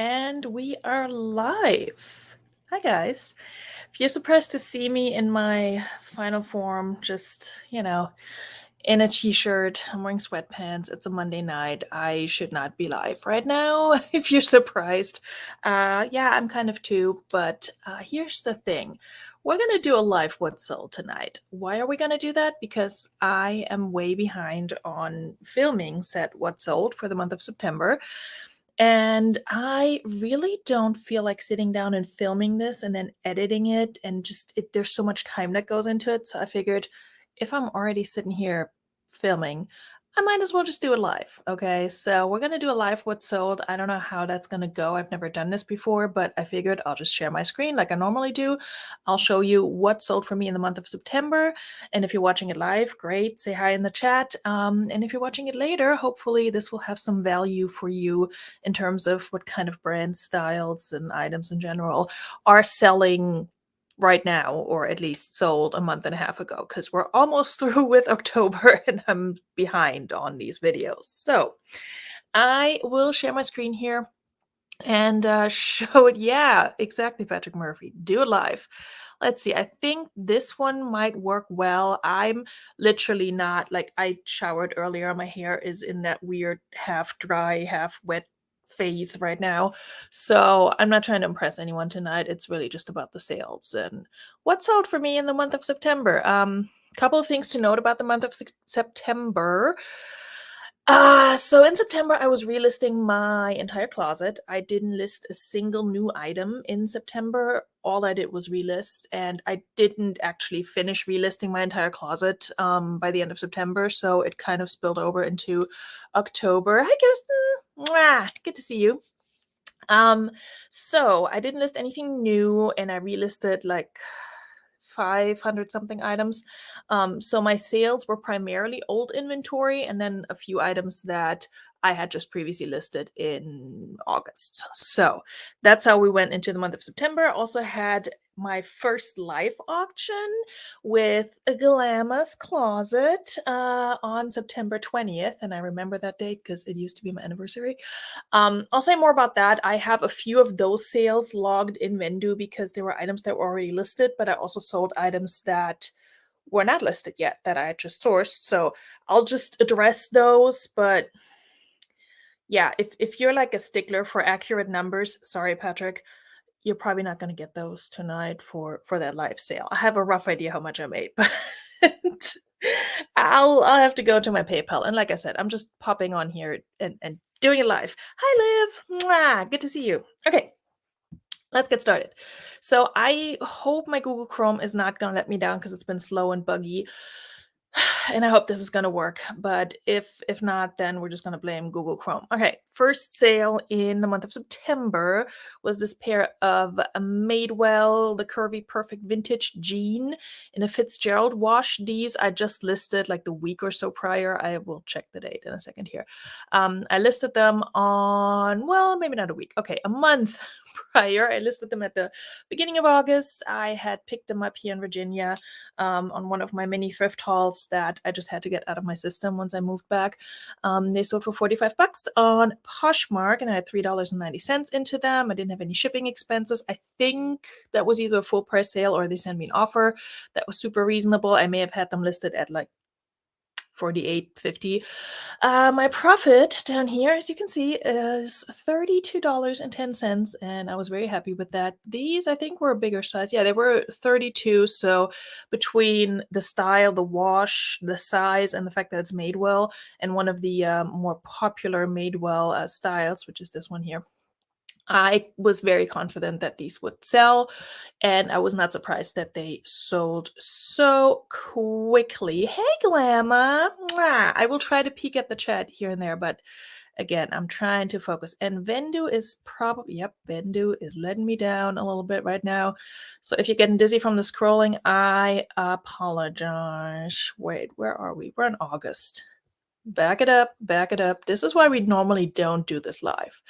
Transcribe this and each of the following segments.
And we are live. Hi, guys. If you're surprised to see me in my final form, just, in a t-shirt, I'm wearing sweatpants, it's a Monday night, I should not be live right now, if you're surprised. Yeah, I'm kind of too, but here's the thing. We're going to do a live What's Sold tonight. Why are we going to do that? Because I am way behind on filming set What's Sold for the month of September. And I really don't feel like sitting down and filming this and then editing it and there's so much time that goes into it. So I figured if I'm already sitting here filming, I might as well just do it live. Okay, so we're gonna do a live What's Sold. I don't know how that's gonna go. I've never done this before, but I figured I'll just share my screen like I normally do. I'll show you what sold for me in the month of September. And if you're watching it live, great, say hi in the chat. And if you're watching it later, hopefully this will have some value for you in terms of what kind of brand styles and items in general are selling right now, or at least sold a month and a half ago, because we're almost through with October and I'm behind on these videos. So I will share my screen here and show it. Yeah, exactly, Patrick Murphy. Do it live. Let's see. I think this one might work well. I'm literally not like, I showered earlier. My hair is in that weird half dry, half wet phase right now. So I'm not trying to impress anyone tonight. It's really just about the sales and what sold for me in the month of September. Couple of things to note about the month of September. So in September, I was relisting my entire closet. I didn't list a single new item in September. All I did was relist, and I didn't actually finish relisting my entire closet by the end of September. So it kind of spilled over into October. Hi, Kirsten. Good to see you. So I didn't list anything new, and I relisted like 500 something items. So my sales were primarily old inventory and then a few items that I had just previously listed in August. So that's how we went into the month of September. Also had my first live auction with a Glamorous Closet on September 20th. And I remember that date because it used to be my anniversary. I'll say more about that. I have a few of those sales logged in Vendu because there were items that were already listed, but I also sold items that were not listed yet that I had just sourced. So I'll just address those. But yeah, if you're like a stickler for accurate numbers, sorry, Patrick, you're probably not going to get those tonight for that live sale. I have a rough idea how much I made, but I'll have to go to my PayPal. And like I said, I'm just popping on here and doing it live. Hi, Liv. Mwah, good to see you. Okay, let's get started. So I hope my Google Chrome is not going to let me down because it's been slow and buggy. And I hope this is going to work, but if not, then we're just going to blame Google Chrome. Okay, first sale in the month of September was this pair of Madewell, the Curvy Perfect Vintage Jean in a Fitzgerald wash. These I just listed like the week or so prior. I will check the date in a second here. I listed them on, well, maybe not a week. Okay, a month prior. I listed them at the beginning of August. I had picked them up here in Virginia on one of my mini thrift hauls that I just had to get out of my system once I moved back. They sold for $45 on Poshmark, and I had $3.90 into them. I didn't have any shipping expenses. I think that was either a full price sale or they sent me an offer that was super reasonable. I may have had them listed at like $48.50. My profit down here, as you can see, is $32.10, and I was very happy with that. These, I think, were a bigger size. Yeah, they were 32, so between the style, the wash, the size, and the fact that it's Madewell, and one of the more popular Madewell styles, which is this one here, I was very confident that these would sell, and I was not surprised that they sold so quickly. Hey, Glamour! Mwah! I will try to peek at the chat here and there, but again, I'm trying to focus. And Vendu is probably, yep, Vendu is letting me down a little bit right now. So if you're getting dizzy from the scrolling, I apologize. Wait, where are we? We're in August. Back it up, back it up. This is why we normally don't do this live.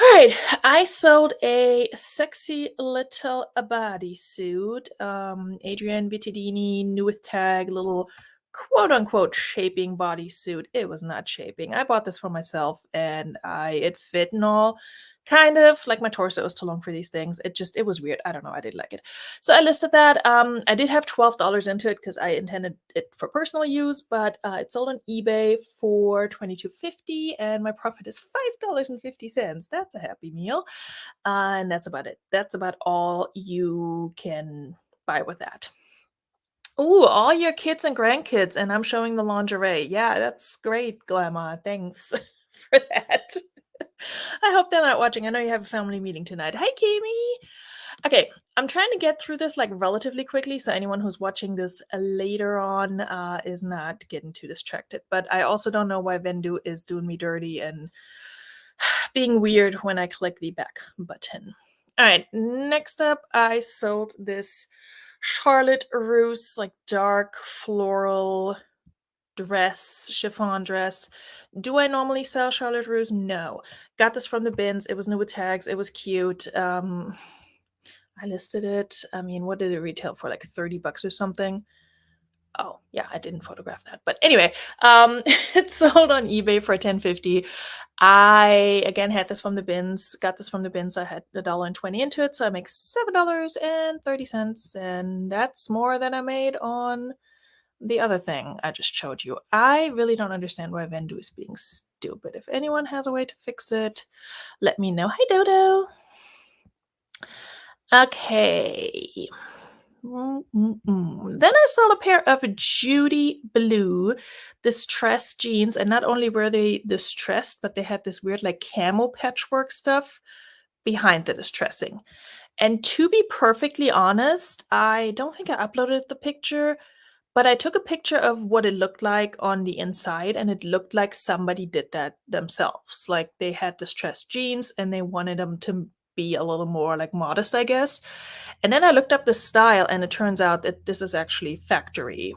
All right, I sold a sexy little bodysuit, Adrienne Vittadini, new with tag, little quote unquote shaping bodysuit. It was not shaping. I bought this for myself and it fit and all. Kind of like my torso is too long for these things. It was weird. I don't know. I didn't like it. So I listed that. I did have $12 into it because I intended it for personal use, but it sold on eBay for $22.50 and my profit is $5.50. That's a happy meal. And that's about it. That's about all you can buy with that. Oh, all your kids and grandkids, and I'm showing the lingerie. Yeah, that's great, Glamour. Thanks for that. I hope they're not watching. I know you have a family meeting tonight. Hi, Kimi. Okay, I'm trying to get through this like relatively quickly, so anyone who's watching this later on is not getting too distracted. But I also don't know why Vendu is doing me dirty and being weird when I click the back button. All right, next up, I sold this Charlotte Russe, like dark floral dress, chiffon dress. Do I normally sell Charlotte Russe? No. Got this from the bins. It was new with tags. It was cute. I listed it. I mean, what did it retail for? Like $30 or something. Oh, yeah, I didn't photograph that. But anyway, it sold on eBay for $10.50. I again had this from the bins, got this from the bins. I had $1.20 into it, so I make $7.30, and that's more than I made on the other thing I just showed you. I really don't understand why Vendu is being stupid. If anyone has a way to fix it, let me know. Hi, Dodo. Okay. Then I saw a pair of Judy Blue distressed jeans, and not only were they distressed, but they had this weird like camel patchwork stuff behind the distressing. And to be perfectly honest, I don't think I uploaded the picture, but I took a picture of what it looked like on the inside, and it looked like somebody did that themselves. Like they had distressed jeans and they wanted them to be a little more like modest, I guess. And then I looked up the style, and it turns out that this is actually factory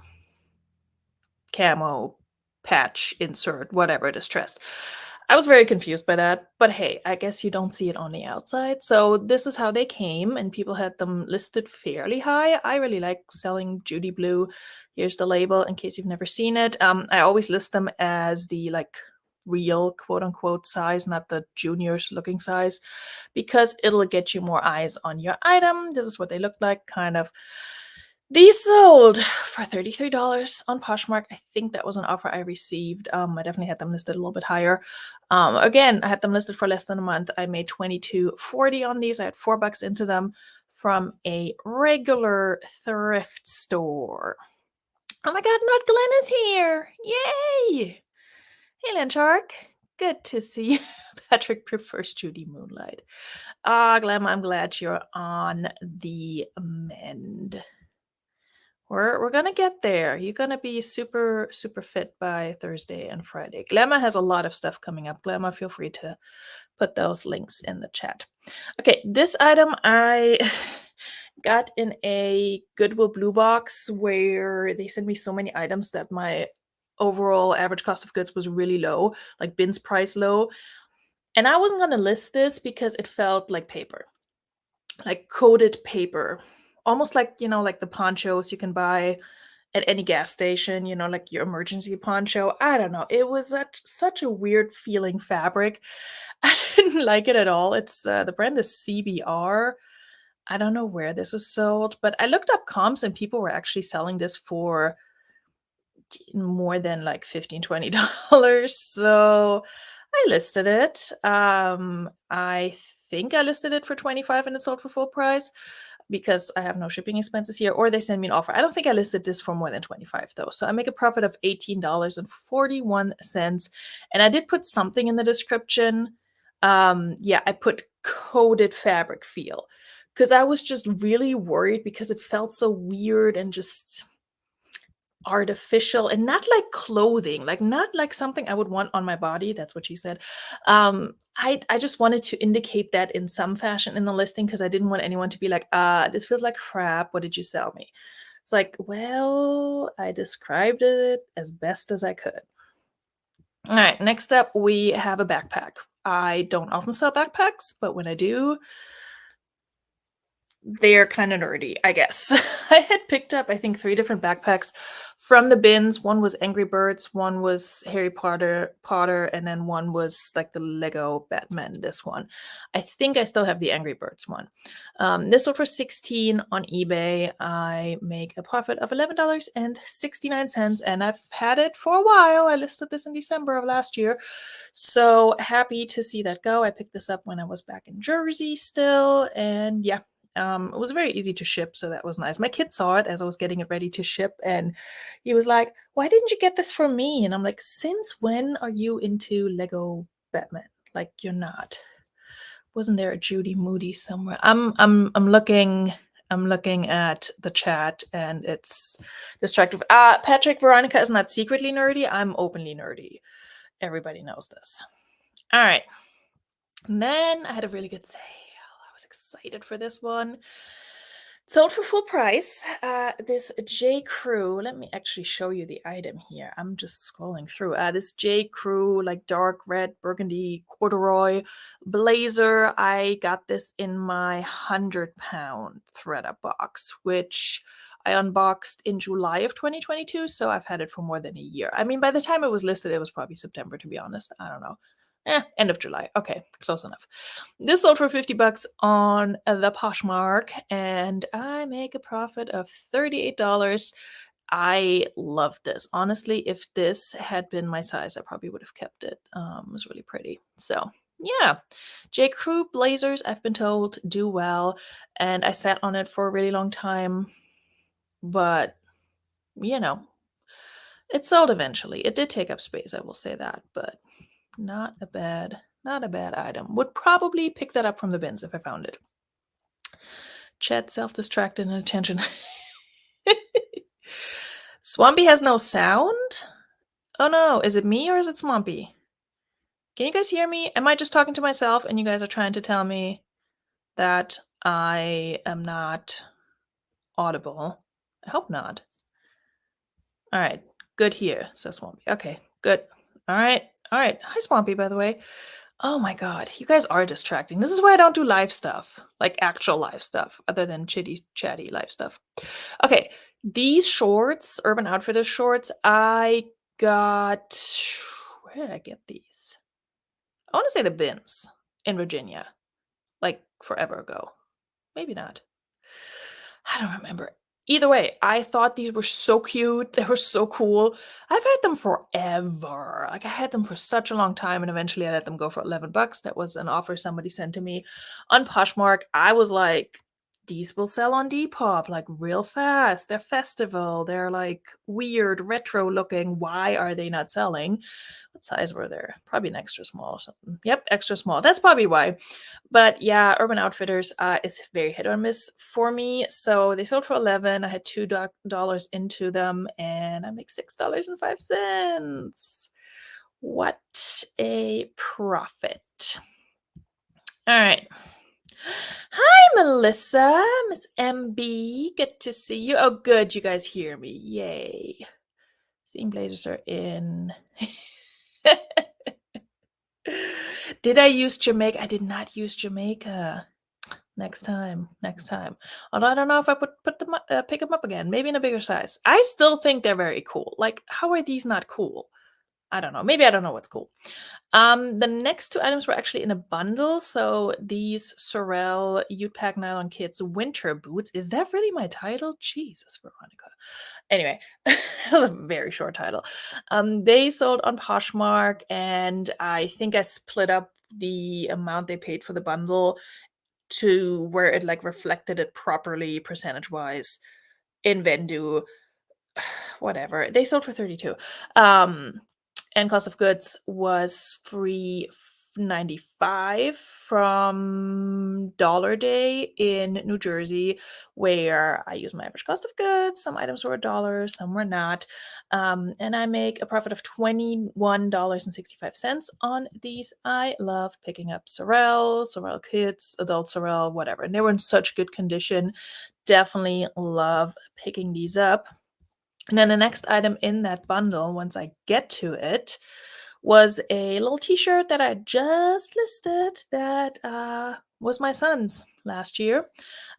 camo patch insert, whatever, distressed. I was very confused by that, but hey, I guess you don't see it on the outside. So this is how they came, and people had them listed fairly high. I really like selling Judy Blue. Here's the label in case you've never seen it. I always list them as the like real quote unquote size, not the juniors looking size, because it'll get you more eyes on your item. This is what they look like, kind of. These sold for $33 on Poshmark. I think that was an offer I received. I definitely had them listed a little bit higher. Again, I had them listed for less than a month. I made $22.40 on these. I had $4 into them from a regular thrift store. Oh my God, Not Glenn is here! Yay! Hey, Landshark. Good to see you. Patrick prefers Judy Moonlight. Glam, I'm glad you're on the mend. We're gonna get there. You're gonna be super fit by Thursday and Friday. Glamour has a lot of stuff coming up. Glamour, feel free to put those links in the chat. Okay, this item I got in a Goodwill Blue box where they sent me so many items that my overall average cost of goods was really low, like bins price low. And I wasn't gonna list this because it felt like paper, like coated paper, almost like, like the ponchos you can buy at any gas station, like your emergency poncho. I don't know. It was such a weird feeling fabric. I didn't like it at all. It's the brand is CBR. I don't know where this is sold, but I looked up comps and people were actually selling this for more than like $15-20. So I listed it. I think I listed it for 25 and it sold for full price because I have no shipping expenses here, or they send me an offer. I don't think I listed this for more than 25 though. So I make a profit of $18.41. And I did put something in the description. Yeah, I put coated fabric feel because I was just really worried because it felt so weird and just artificial and not like clothing, like not like something I would want on my body. That's what she said. I just wanted to indicate that in some fashion in the listing because I didn't want anyone to be like, this feels like crap. What did you sell me? It's like, well, I described it as best as I could. All right, next up, we have a backpack. I don't often sell backpacks, but when I do, they're kind of nerdy, I guess. I had picked up, I think, 3 different backpacks From the bins, one was Angry Birds, one was Harry Potter, and then one was like the Lego Batman. This one, I think I still have the Angry Birds one. This sold for 16 on eBay. I make a profit of $11.69, and I've had it for a while. I listed this in December of last year, so happy to see that go. I picked this up when I was back in Jersey still, and yeah. It was very easy to ship, so that was nice. My kid saw it as I was getting it ready to ship, and he was like, "Why didn't you get this for me?" And I'm like, "Since when are you into Lego Batman? Like, you're not. Wasn't there a Judy Moody somewhere?" I'm looking at the chat, and it's distractive. Patrick, Veronika is not secretly nerdy. I'm openly nerdy. Everybody knows this. All right. And then I had a really good sale. I was excited for this one. Sold for full price. This J. Crew. Let me actually show you the item here. I'm just scrolling through. This J. Crew, like dark red, burgundy, corduroy blazer. I got this in my 100-pound thredUP box, which I unboxed in July of 2022. So I've had it for more than a year. I mean, by the time it was listed, it was probably September, to be honest. I don't know. End of July. Okay, close enough. This sold for $50 on the Poshmark, and I make a profit of $38. I love this. Honestly, if this had been my size, I probably would have kept it. It was really pretty. So yeah, J. Crew blazers, I've been told, do well, and I sat on it for a really long time, but you know, it sold eventually. It did take up space, I will say that, but not a bad item. Would probably pick that up from the bins if I found it. Chat self-distracted and attention. Swampy has no sound? Oh no, is it me or is it Swampy? Can you guys hear me? Am I just talking to myself and you guys are trying to tell me that I am not audible? I hope not. All right, good here, says Swampy. Okay, good. All right. Hi, Swampy, by the way. Oh my god, you guys are distracting. This is why I don't do live stuff, like actual live stuff, other than chatty live stuff. Okay, these shorts, Urban Outfitters shorts, I got. Where did I get these? I want to say the bins in Virginia, like forever ago. Maybe not. I don't remember. Either way, I thought these were so cute. They were so cool. I've had them forever. Like I had them for such a long time, and eventually I let them go for $11. That was an offer somebody sent to me on Poshmark. I was like, these will sell on Depop like real fast. They're festival. They're like weird, retro looking. Why are they not selling? What size were there? Probably an extra small or something. Yep, extra small. That's probably why. But yeah, Urban Outfitters is very hit or miss for me. So they sold for 11. I had $2 into them, and I make $6.05. What a profit! All right. Hi, Melissa. It's MB. Good to see you. Oh, good. You guys hear me. Yay. Seeing blazers are in. Did I use Jamaica? I did not use Jamaica. Next time. Although I don't know if I pick them up again. Maybe in a bigger size. I still think they're very cool. Like, how are these not cool? I don't know. Maybe I don't know what's cool. The next two items were actually in a bundle. So these Sorel Ute Pack Nylon Kids winter boots. Is that really my title? Jesus, Veronika. Anyway, that was a very short title. They sold on Poshmark, and I think I split up the amount they paid for the bundle to where it like reflected it properly percentage wise in Vendu. Whatever. They sold for 32. And cost of goods was $3.95 from Dollar Day in New Jersey, where I use my average cost of goods. Some items were $1, some were not. And I make a profit of $21.65 on these. I love picking up Sorel Kids, adult Sorel, whatever. And they were in such good condition. Definitely love picking these up. And then the next item in that bundle, once I get to it, was a little t-shirt that I just listed that was my son's last year.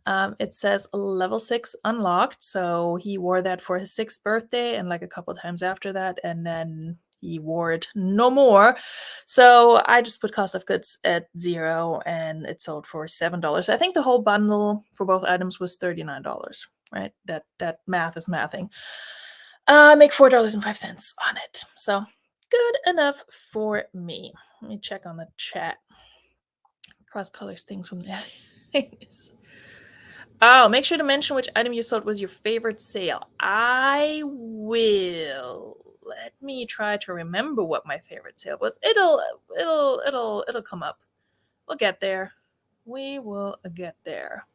It says level 6 unlocked. So he wore that for his 6th birthday and like a couple times after that. And then he wore it no more. So I just put cost of goods at 0 and it sold for $7. I think the whole bundle for both items was $39, right? That math is mathing. I make $4.05 on it. So good enough for me. Let me check on the chat. Cross colors things from there. Oh, make sure to mention which item you sold was your favorite sale. I will. Let me try to remember what my favorite sale was. It'll come up. We'll get there. We will get there.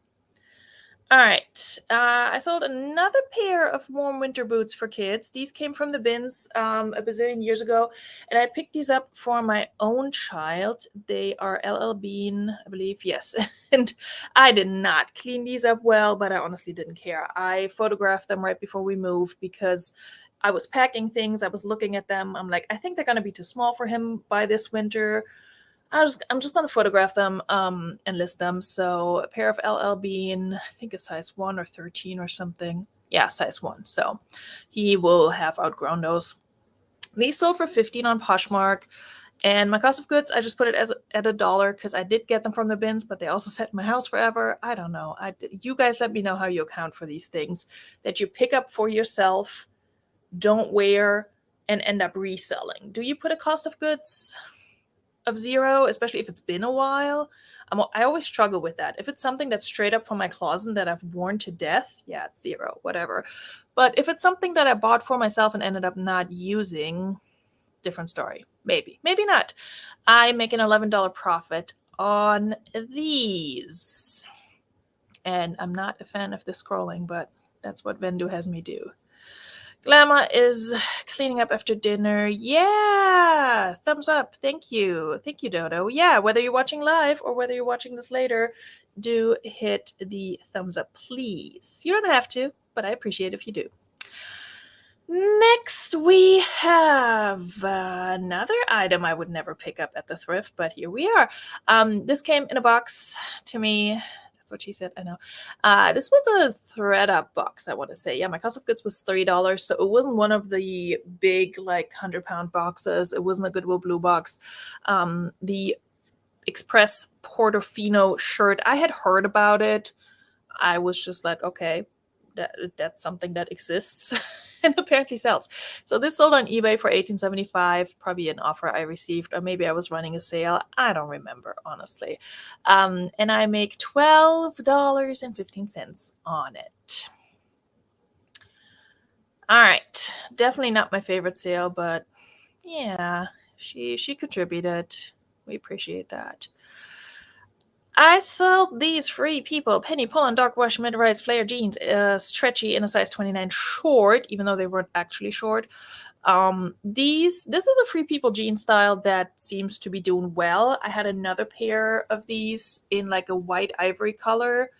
All right. I sold another pair of warm winter boots for kids. These came from the bins a bazillion years ago, and I picked these up for my own child. They are LL Bean, I believe. Yes. And I did not clean these up well, but I honestly didn't care. I photographed them right before we moved because I was packing things. I was looking at them. I'm like, I think they're going to be too small for him by this winter. I'm just gonna photograph them and list them. So a pair of LL Bean, I think a size 1 or 13 or something. Yeah, size 1. So he will have outgrown those. These sold for $15 on Poshmark. And my cost of goods, I just put it as at $1 because I did get them from the bins, but they also sat in my house forever. I don't know. You guys let me know how you account for these things that you pick up for yourself, don't wear, and end up reselling. Do you put a cost of goods of 0, especially if it's been a while? I always struggle with that. If it's something that's straight up from my closet that I've worn to death, yeah, it's 0, whatever. But if it's something that I bought for myself and ended up not using, different story. Maybe not. I make an $11 profit on these. And I'm not a fan of the scrolling, but that's what Vendu has me do. Glamour is cleaning up after dinner. Yeah, thumbs up. Thank you. Thank you, Dodo. Yeah, whether you're watching live or whether you're watching this later, do hit the thumbs up, please. You don't have to, but I appreciate if you do. Next, we have another item I would never pick up at the thrift, but here we are. This came in a box to me. That's what she said. I know. This was a thread-up box, I want to say. Yeah, my cost of goods was $3, so it wasn't one of the big, like, 100-pound boxes. It wasn't a Goodwill Blue box. The Express Portofino shirt, I had heard about it. I was just like, okay, that's something that exists and apparently sells. So this sold on eBay for $18.75, probably an offer I received, or maybe I was running a sale. I don't remember, honestly. And I make $12.15 on it. All right, definitely not my favorite sale, but yeah, she contributed. We appreciate that. I sold these Free People Penny Pull-On Dark Wash Mid-Rise Flare jeans, stretchy in a size 29 short, even though they weren't actually short. This is a Free People jean style that seems to be doing well. I had another pair of these in like a white ivory color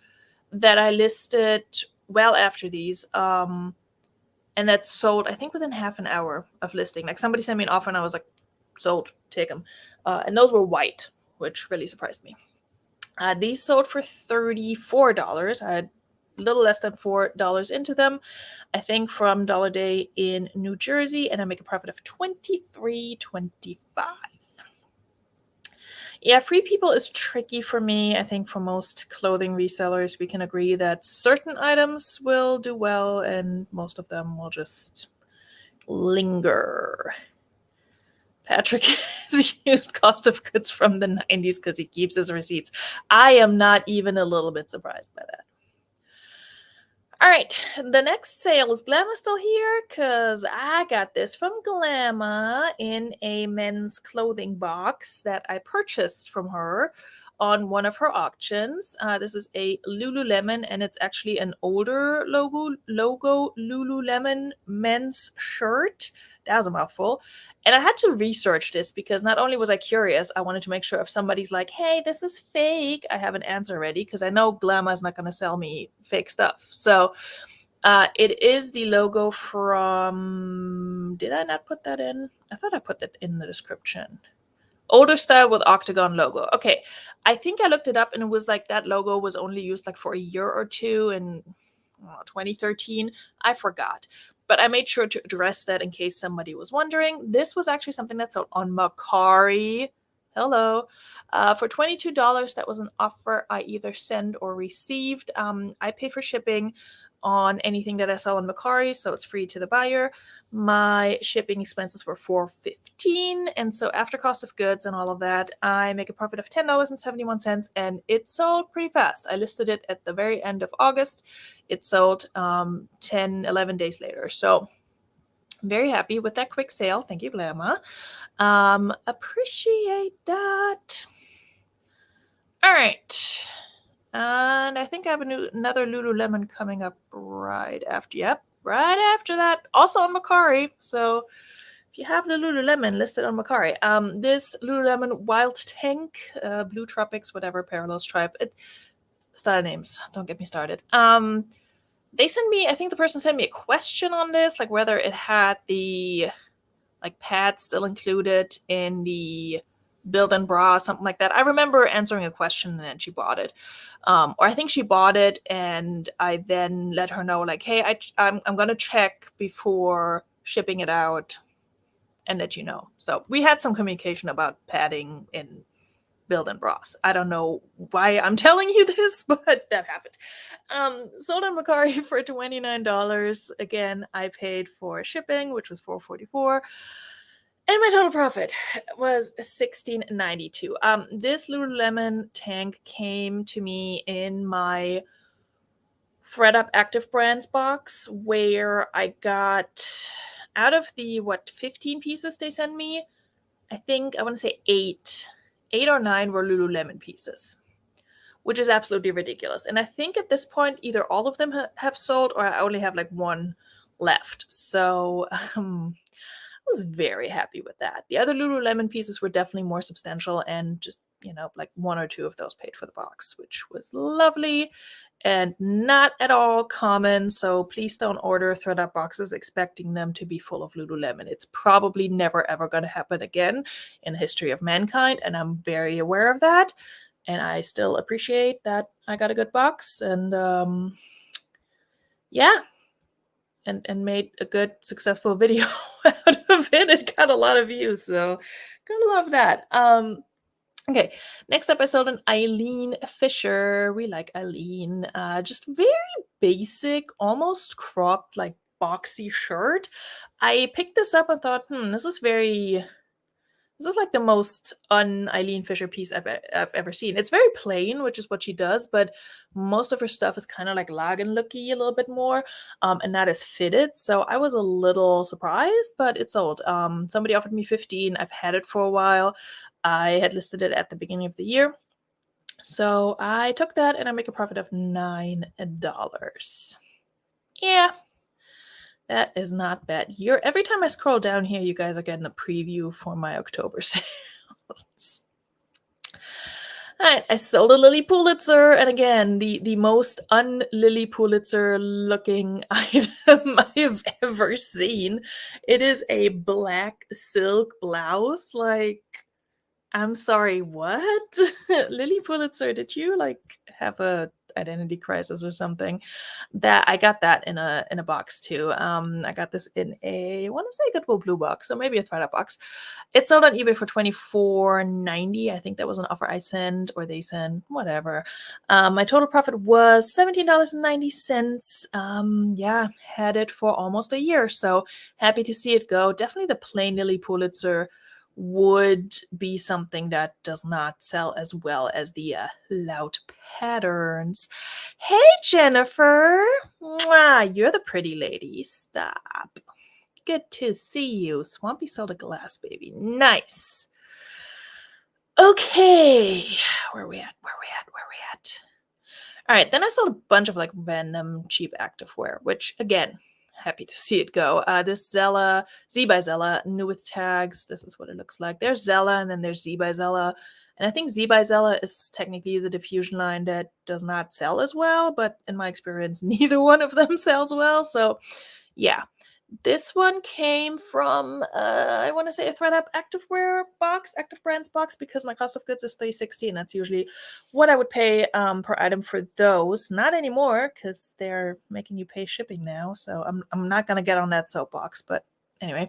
that I listed well after these. And that sold, I think, within half an hour of listing. Like somebody sent me an offer and I was like, sold, take them. And those were white, which really surprised me. These sold for $34. I had a little less than $4 into them, I think, from Dollar Day in New Jersey, and I make a profit of $23.25. Yeah, Free People is tricky for me. I think for most clothing resellers, we can agree that certain items will do well and most of them will just linger. Patrick has used cost of goods from the 90s because he keeps his receipts. I am not even a little bit surprised by that. All right, the next sale. Is Glamour still here? Because I got this from Glamour in a men's clothing box that I purchased from her on one of her auctions. This is a Lululemon, and it's actually an older logo Lululemon men's shirt. That was a mouthful. And I had to research this because not only was I curious, I wanted to make sure if somebody's like, hey, this is fake, I have an answer ready because I know Glamour is not going to sell me fake stuff. So It is the logo from, did I not put that in? I thought I put that in the description. Older style with octagon logo. Okay, I think I looked it up and it was like that logo was only used like for a year or two in 2013. I forgot. But I made sure to address that in case somebody was wondering. This was actually something that's sold on Mercari. Hello. For $22, that was an offer I either sent or received. I pay for shipping on anything that I sell on Mercari, so it's free to the buyer. My shipping expenses were $4.15, and so after cost of goods and all of that, I make a profit of $10.71, and it sold pretty fast. I listed it at the very end of August. It sold 10, 11 days later. So I'm very happy with that quick sale. Thank you, Glamour. Appreciate that. All right. And I think I have another Lululemon coming up right after. Yep, right after that. Also on Mercari. So if you have the Lululemon listed on Mercari, this Lululemon Wild Tank, Blue Tropics, whatever, Parallel Stripe, style names. Don't get me started. They sent me, I think the person sent me a question on this, like whether it had the like pads still included in the built-in bra, something like that. I remember answering a question and then she bought it. Or I think she bought it and I then let her know like, hey, I'm going to check before shipping it out and let you know. So we had some communication about padding in built-in bras. I don't know why I'm telling you this, but that happened. Sold on Mercari for $29. Again, I paid for shipping, which was $4.44. And my total profit was $16.92. This Lululemon tank came to me in my ThredUp Active Brands box, where I got out of the 15 pieces they sent me. I think I want to say eight or nine were Lululemon pieces, which is absolutely ridiculous. And I think at this point, either all of them have sold or I only have like one left. So I was very happy with that. The other Lululemon pieces were definitely more substantial and just, like one or two of those paid for the box, which was lovely and not at all common. So please don't order ThredUp boxes expecting them to be full of Lululemon. It's probably never ever going to happen again in the history of mankind. And I'm very aware of that. And I still appreciate that I got a good box and yeah, and made a good successful video out of it. It got a lot of views, so gotta love that. Okay, next up I sold an Eileen Fisher. We like Eileen. Just very basic, almost cropped, like boxy shirt. I picked this up and thought, this is like the most un-Eileen Fisher piece I've ever seen. It's very plain, which is what she does, but most of her stuff is kind of like Lagenlooky a little bit more, and not as fitted. So I was a little surprised, but it sold. Somebody offered me 15. I've had it for a while. I had listed it at the beginning of the year. So I took that and I make a profit of $9. Yeah, that is not bad. Every time I scroll down here, you guys are getting a preview for my October sales. All right, I sold a Lily Pulitzer, and again, the most un-Lily Pulitzer looking item I have ever seen. It is a black silk blouse. Like, I'm sorry, what? Lily Pulitzer, did you like have a identity crisis or something? That I got that in a box too. I got this in I want to say a Goodwill Blue box, so maybe a ThredUp box. It sold on eBay for $24.90. I think that was an offer I sent or they sent, whatever. My total profit was $17.90. Yeah, had it for almost a year, so happy to see it go. Definitely the plain Lily Pulitzer would be something that does not sell as well as the loud patterns. Hey, Jennifer. Mwah, you're the pretty lady. Stop. Good to see you. Swampy soda glass, baby. Nice. Okay. Where are we at? All right, then I sold a bunch of like random cheap activewear, which again, happy to see it go. This Zella, Z by Zella, new with tags. This is what it looks like. There's Zella, and then there's Z by Zella. And I think Z by Zella is technically the diffusion line that does not sell as well, but in my experience, neither one of them sells well. So yeah, this one came from, I want to say a ThreadUp activewear box, Active Brands box, because my cost of goods is $360, and that's usually what I would pay per item for those. Not anymore, because they're making you pay shipping now, so I'm not going to get on that soapbox, but anyway.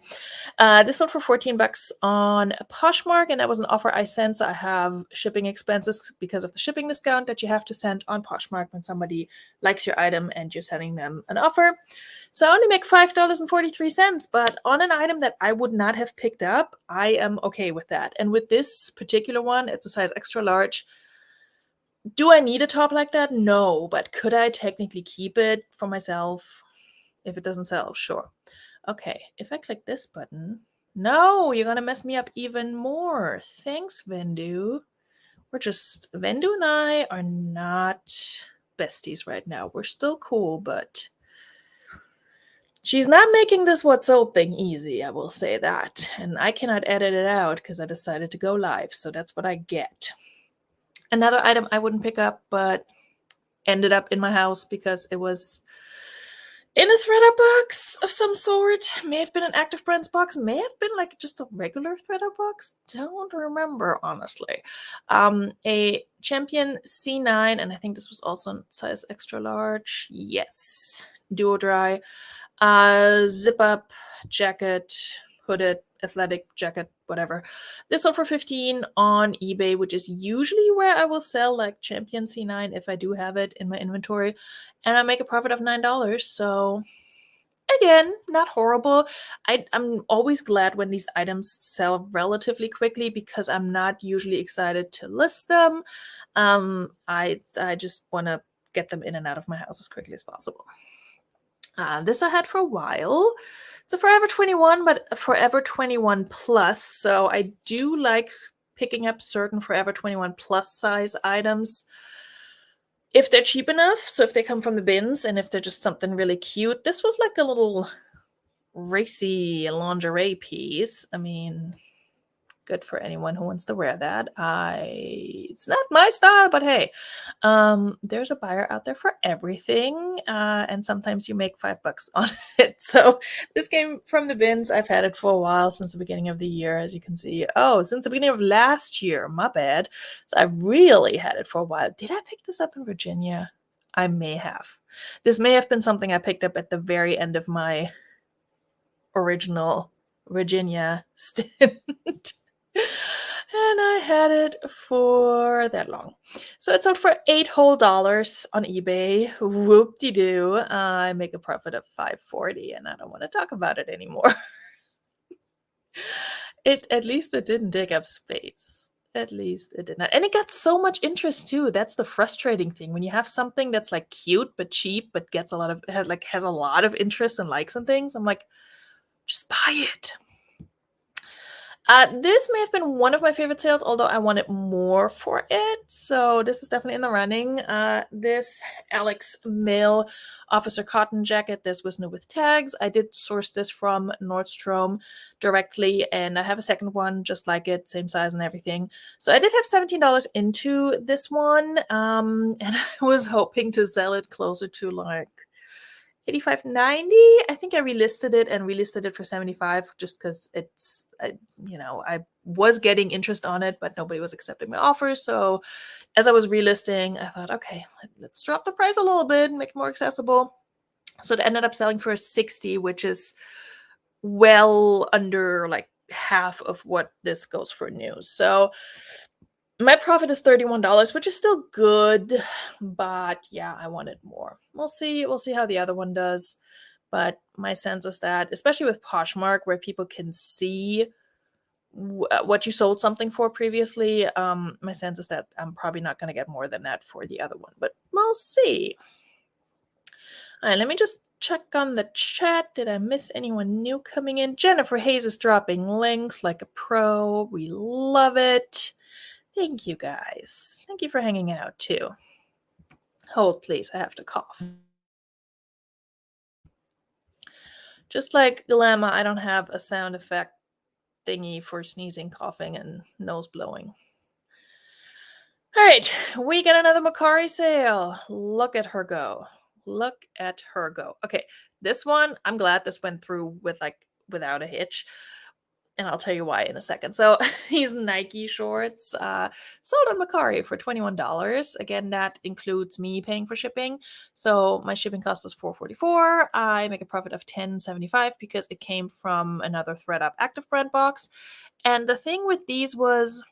This sold for $14 on Poshmark, and that was an offer I sent, so I have shipping expenses because of the shipping discount that you have to send on Poshmark when somebody likes your item and you're sending them an offer. So I only make $5.43, but on an item that I would not have picked up, I am okay with that. And with this particular one, it's a size extra large. Do I need a top like that? No, but could I technically keep it for myself if it doesn't sell? Sure. Okay, if I click this button, no, you're gonna mess me up even more. Thanks, Vendu. Vendu and I are not besties right now. We're still cool, but she's not making this what sold thing easy, I will say that. And I cannot edit it out because I decided to go live, so that's what I get. Another item I wouldn't pick up, but ended up in my house because it was in a ThreadUp box of some sort. May have been an Active Brands box, may have been like just a regular ThreadUp box. Don't remember, honestly. A Champion C9, and I think this was also in size extra large. Yes. Duo dry. Zip up jacket, hooded, athletic jacket, whatever. This sold for $15 on eBay, which is usually where I will sell like Champion C9 if I do have it in my inventory, and I make a profit of $9. So again, not horrible. I'm always glad when these items sell relatively quickly because I'm not usually excited to list them. I just want to get them in and out of my house as quickly as possible. This I had for a while. It's a Forever 21, but Forever 21 Plus. So I do like picking up certain Forever 21 Plus size items if they're cheap enough. So if they come from the bins and if they're just something really cute. This was like a little racy lingerie piece. I mean, good for anyone who wants to wear that. It's not my style, but hey, there's a buyer out there for everything, and sometimes you make $5 on it. So this came from the bins. I've had it for a while, since the beginning of the year, as you can see. Oh, since the beginning of last year, my bad. So I really had it for a while. Did I pick this up in Virginia? I may have. This may have been something I picked up at the very end of my original Virginia stint. And I had it for that long. So it sold for $8 whole on eBay. Whoop-de-doo. I make a profit of $5.40, and I don't want to talk about it anymore. At least it didn't take up space. At least it did not. And it got so much interest too. That's the frustrating thing. When you have something that's like cute but cheap but gets a lot of has a lot of interest and likes and things, I'm like, just buy it. This may have been one of my favorite sales, although I wanted more for it. So this is definitely in the running. This Alex Mill Officer Cotton jacket. This was new with tags. I did source this from Nordstrom directly, and I have a second one just like it, same size and everything. So I did have $17 into this one, and I was hoping to sell it closer to like $85.90. I think I relisted it for $75 just because I was getting interest on it, but nobody was accepting my offer. So as I was relisting, I thought, okay, let's drop the price a little bit and make it more accessible. So it ended up selling for $60, which is well under like half of what this goes for new. So my profit is $31, which is still good, but yeah, I wanted more. We'll see how the other one does. But my sense is that, especially with Poshmark, where people can see what you sold something for previously, my sense is that I'm probably not going to get more than that for the other one, but we'll see. All right, let me just check on the chat. Did I miss anyone new coming in? Jennifer Hayes is dropping links like a pro. We love it. Thank you, guys. Thank you for hanging out, too. Hold, please. I have to cough. Just like Dilemma, I don't have a sound effect thingy for sneezing, coughing, and nose blowing. All right, we get another Mercari sale. Look at her go. Look at her go. Okay, this one, I'm glad this went through with without a hitch. And I'll tell you why in a second. So these Nike shorts sold on Mercari for $21. Again, that includes me paying for shipping. So my shipping cost was $4.44. I make a profit of $10.75 because it came from another ThreadUp Active Brand box. And the thing with these was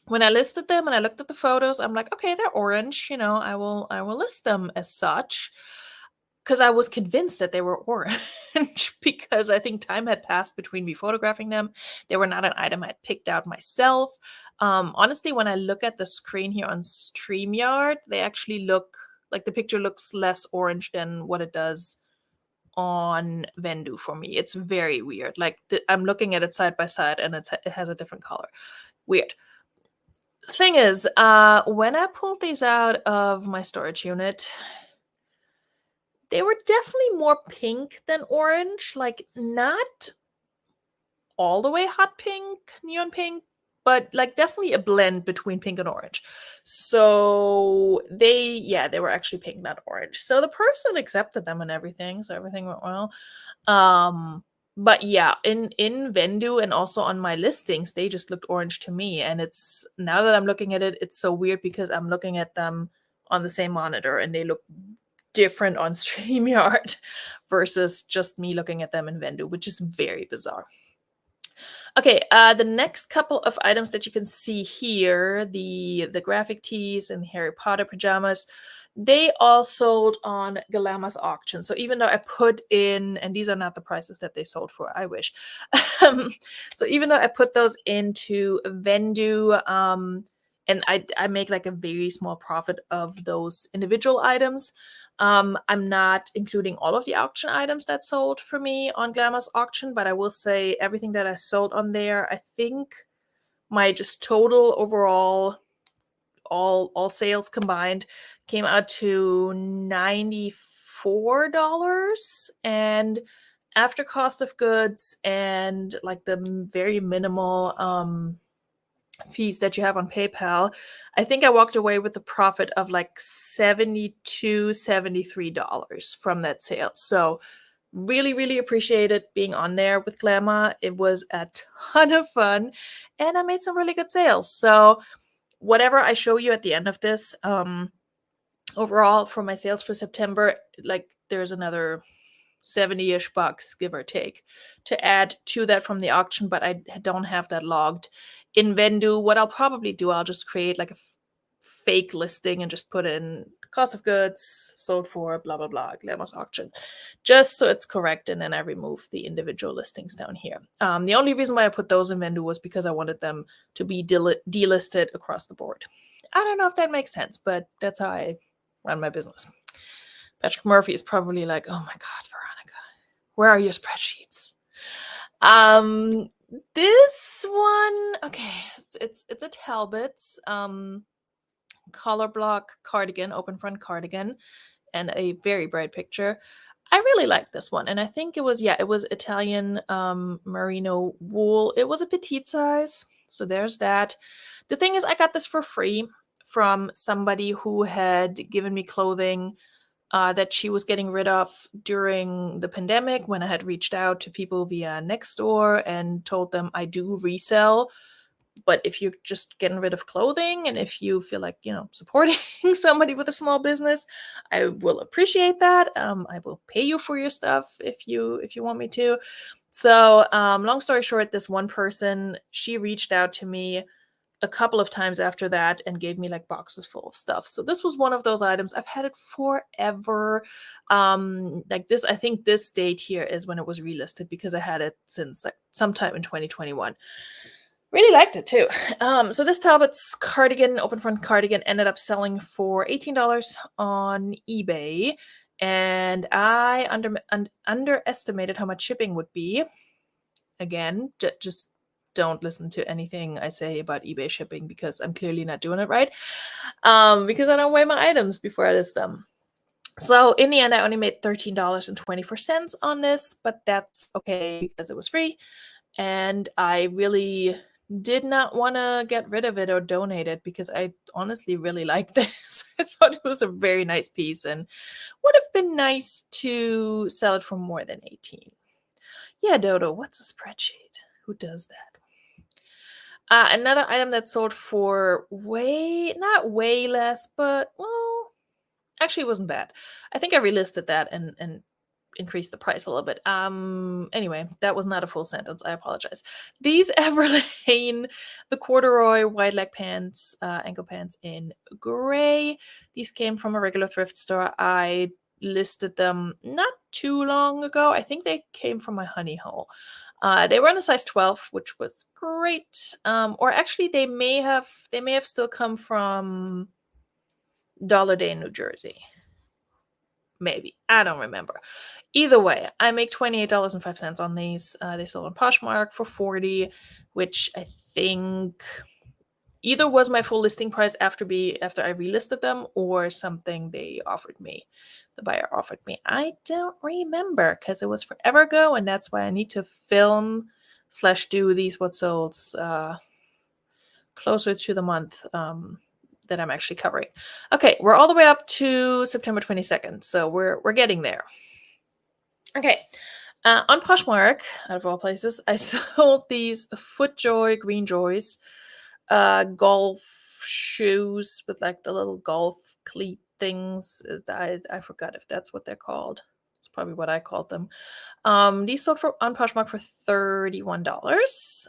when I listed them and I looked at the photos, I'm like, okay, they're orange. You know, I will list them as such because I was convinced that they were orange because I think time had passed between me photographing them. They were not an item I'd picked out myself. Honestly, when I look at the screen here on StreamYard, they actually look like the picture looks less orange than what it does on Vendu for me. It's very weird. Like I'm looking at it side by side and it has a different color. Weird. Thing is, when I pulled these out of my storage unit, they were definitely more pink than orange, like not all the way hot pink, neon pink, but like definitely a blend between pink and orange. So they were actually pink, not orange. So the person accepted them and everything, so everything went well. But yeah, in Vendu and also on my listings, they just looked orange to me. And it's now that I'm looking at it, it's so weird because I'm looking at them on the same monitor and they look different on StreamYard versus just me looking at them in Vendu, which is very bizarre. Okay, the next couple of items that you can see here, the graphic tees and Harry Potter pajamas, they all sold on Galama's auction. So even though I put in, and these are not the prices that they sold for, I wish. So even though I put those into Vendu, and I make like a very small profit of those individual items, I'm not including all of the auction items that sold for me on Glamour's auction, but I will say everything that I sold on there, I think my just total overall all sales combined came out to $94, and after cost of goods and like the very minimal fees that you have on PayPal, I think I walked away with a profit of like $72, $73 from that sale. So really, really appreciated being on there with Glamour. It was a ton of fun and I made some really good sales. So whatever I show you at the end of this, overall for my sales for September, like there's another 70-ish bucks, give or take, to add to that from the auction, but I don't have that logged in Vendu. What I'll probably do, I'll just create like a fake listing and just put in cost of goods sold for blah blah blah Glamour's auction, just so it's correct, and then I remove the individual listings down here. The only reason why I put those in Vendu was because I wanted them to be delisted across the board. I don't know if that makes sense, but that's how I run my business. Patrick Murphy is probably like, oh my God, Veronika, where are your spreadsheets? This one, okay, it's a Talbot's color block cardigan, open front cardigan, and a very bright picture. I really like this one, and I think it was Italian merino wool. It was a petite size, so there's that. The thing is, I got this for free from somebody who had given me clothing that she was getting rid of during the pandemic, when I had reached out to people via Nextdoor and told them I do resell. But if you're just getting rid of clothing and if you feel like, supporting somebody with a small business, I will appreciate that. I will pay you for your stuff if you want me to. So long story short, this one person, she reached out to me a couple of times after that and gave me like boxes full of stuff. So this was one of those items. I've had it forever. Like this, I think this date here is when it was relisted because I had it since like sometime in 2021. Really liked it too. So this Talbot's cardigan, open front cardigan, ended up selling for $18 on eBay. And I underestimated how much shipping would be. Again, just don't listen to anything I say about eBay shipping because I'm clearly not doing it right. Because I don't weigh my items before I list them. So in the end, I only made $13.24 on this, but that's okay because it was free. And I really did not want to get rid of it or donate it because I honestly really like this. I thought it was a very nice piece and would have been nice to sell it for more than 18. Yeah, Dodo, what's a spreadsheet? Who does that? Another item that sold for not way less, but well, actually it wasn't bad. I think I relisted that and increased the price a little bit. Anyway, that was not a full sentence. I apologize. These Everlane, the corduroy wide leg pants, ankle pants in gray. These came from a regular thrift store. I listed them not too long ago. I think they came from my honey hole. They were in a size 12, which was great. Or actually, they may have still come from Dollar Day in New Jersey. Maybe. I don't remember. Either way, I make $28.05 on these. They sold on Poshmark for 40, which I think either was my full listing price after I relisted them or something they offered me. The buyer offered me. I don't remember because it was forever ago, and that's why I need to film / do these what solds closer to the month that I'm actually covering. Okay, we're all the way up to September 22nd, so we're getting there. Okay, on Poshmark, out of all places, I sold these FootJoy Green Joys golf shoes with like the little golf cleat things. I forgot if that's what they're called. It's probably what I called them. These sold on Poshmark for $31.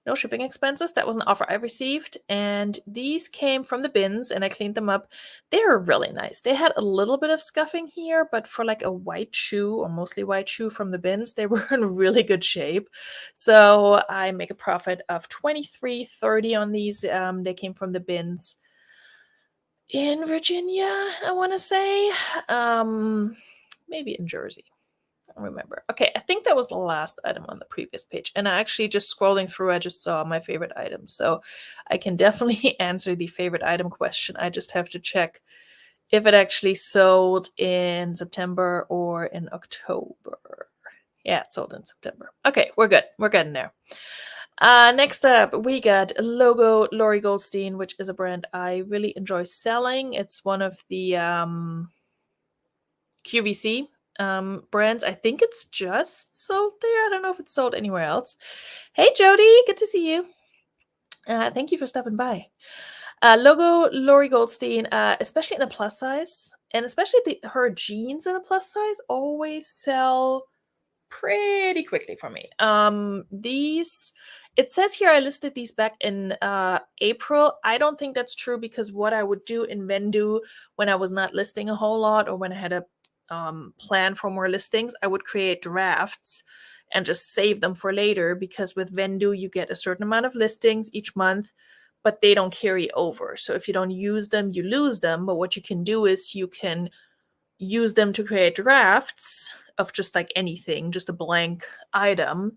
No shipping expenses. That was an offer I received. And these came from the bins and I cleaned them up. They were really nice. They had a little bit of scuffing here, but for like a white shoe or mostly white shoe from the bins, they were in really good shape. So I make a profit of $23.30 on these. They came from the bins in Virginia, I want to say. Maybe in Jersey. Remember. Okay, I think that was the last item on the previous page. And I actually just scrolling through, I just saw my favorite item. So I can definitely answer the favorite item question. I just have to check if it actually sold in September or in October. Yeah, it sold in September. Okay, we're good. We're getting there. Next up, we got Logo Lori Goldstein, which is a brand I really enjoy selling. It's one of the QVC brands. I think it's just sold there. I don't know if it's sold anywhere else. Hey, Jody, good to see you. Thank you for stopping by. Logo Lori Goldstein, especially in a plus size, and especially her jeans in a plus size, always sell pretty quickly for me. These, it says here I listed these back in April. I don't think that's true because what I would do in Vendu when I was not listing a whole lot or when I had a plan for more listings, I would create drafts and just save them for later because with Vendu you get a certain amount of listings each month, but they don't carry over. So if you don't use them, you lose them. But what you can do is you can use them to create drafts of just like anything, just a blank item,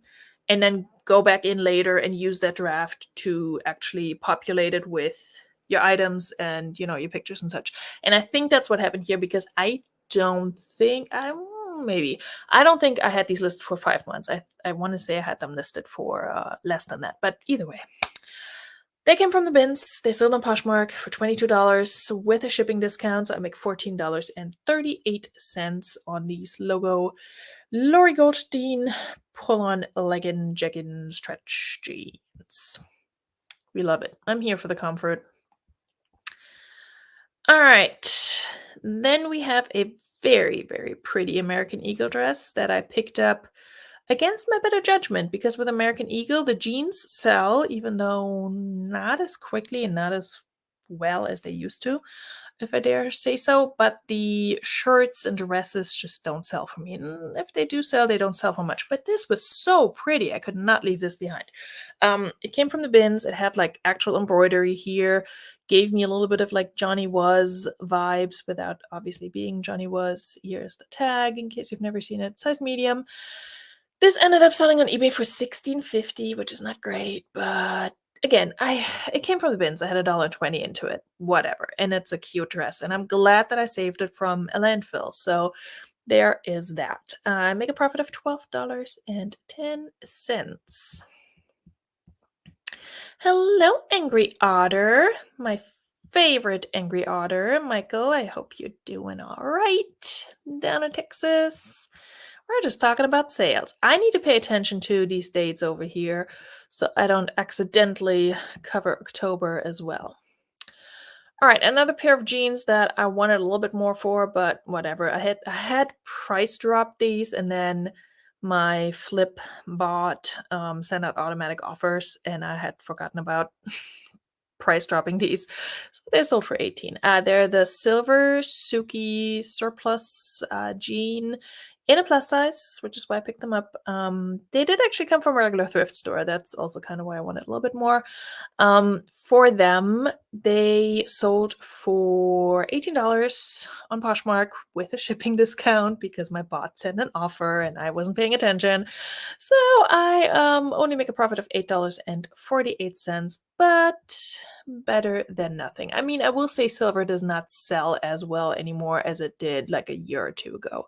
and then go back in later and use that draft to actually populate it with your items and your pictures and such. And I think that's what happened here because I don't think I don't think I had these listed for 5 months. I want to say I had them listed for less than that, but either way. They came from the bins. They sold on Poshmark for $22 with a shipping discount. So I make $14.38 on these Logo Lori Goldstein pull-on legging jegging stretch jeans. We love it. I'm here for the comfort. All right. Then we have a very, very pretty American Eagle dress that I picked up against my better judgment because with American Eagle, the jeans sell, even though not as quickly and not as well as they used to, if I dare say so. But the shirts and dresses just don't sell for me. And if they do sell, they don't sell for much. But this was so pretty. I could not leave this behind. It came from the bins. It had like actual embroidery here. Gave me a little bit of like Johnny Was vibes without obviously being Johnny Was. Here's the tag in case you've never seen it. Size medium. This ended up selling on eBay for $16.50, which is not great, but again, it came from the bins. I had $1.20 into it, whatever, and it's a cute dress, and I'm glad that I saved it from a landfill. So there is that. I make a profit of $12.10. Hello, Angry Otter, my favorite Angry Otter. Michael, I hope you're doing all right down in Texas. We're just talking about sales. I need to pay attention to these dates over here so I don't accidentally cover October as well. All right, another pair of jeans that I wanted a little bit more for, but whatever. I had price dropped these, and then my flip bot sent out automatic offers, and I had forgotten about price dropping these. So they sold for 18. They're the silver Suki surplus jean in a plus size, which is why I picked them up. They did actually come from a regular thrift store. That's also kind of why I wanted a little bit more. For them, they sold for $18 on Poshmark with a shipping discount because my bot sent an offer and I wasn't paying attention. So I only make a profit of $8.48, but better than nothing. I mean, I will say silver does not sell as well anymore as it did like a year or two ago.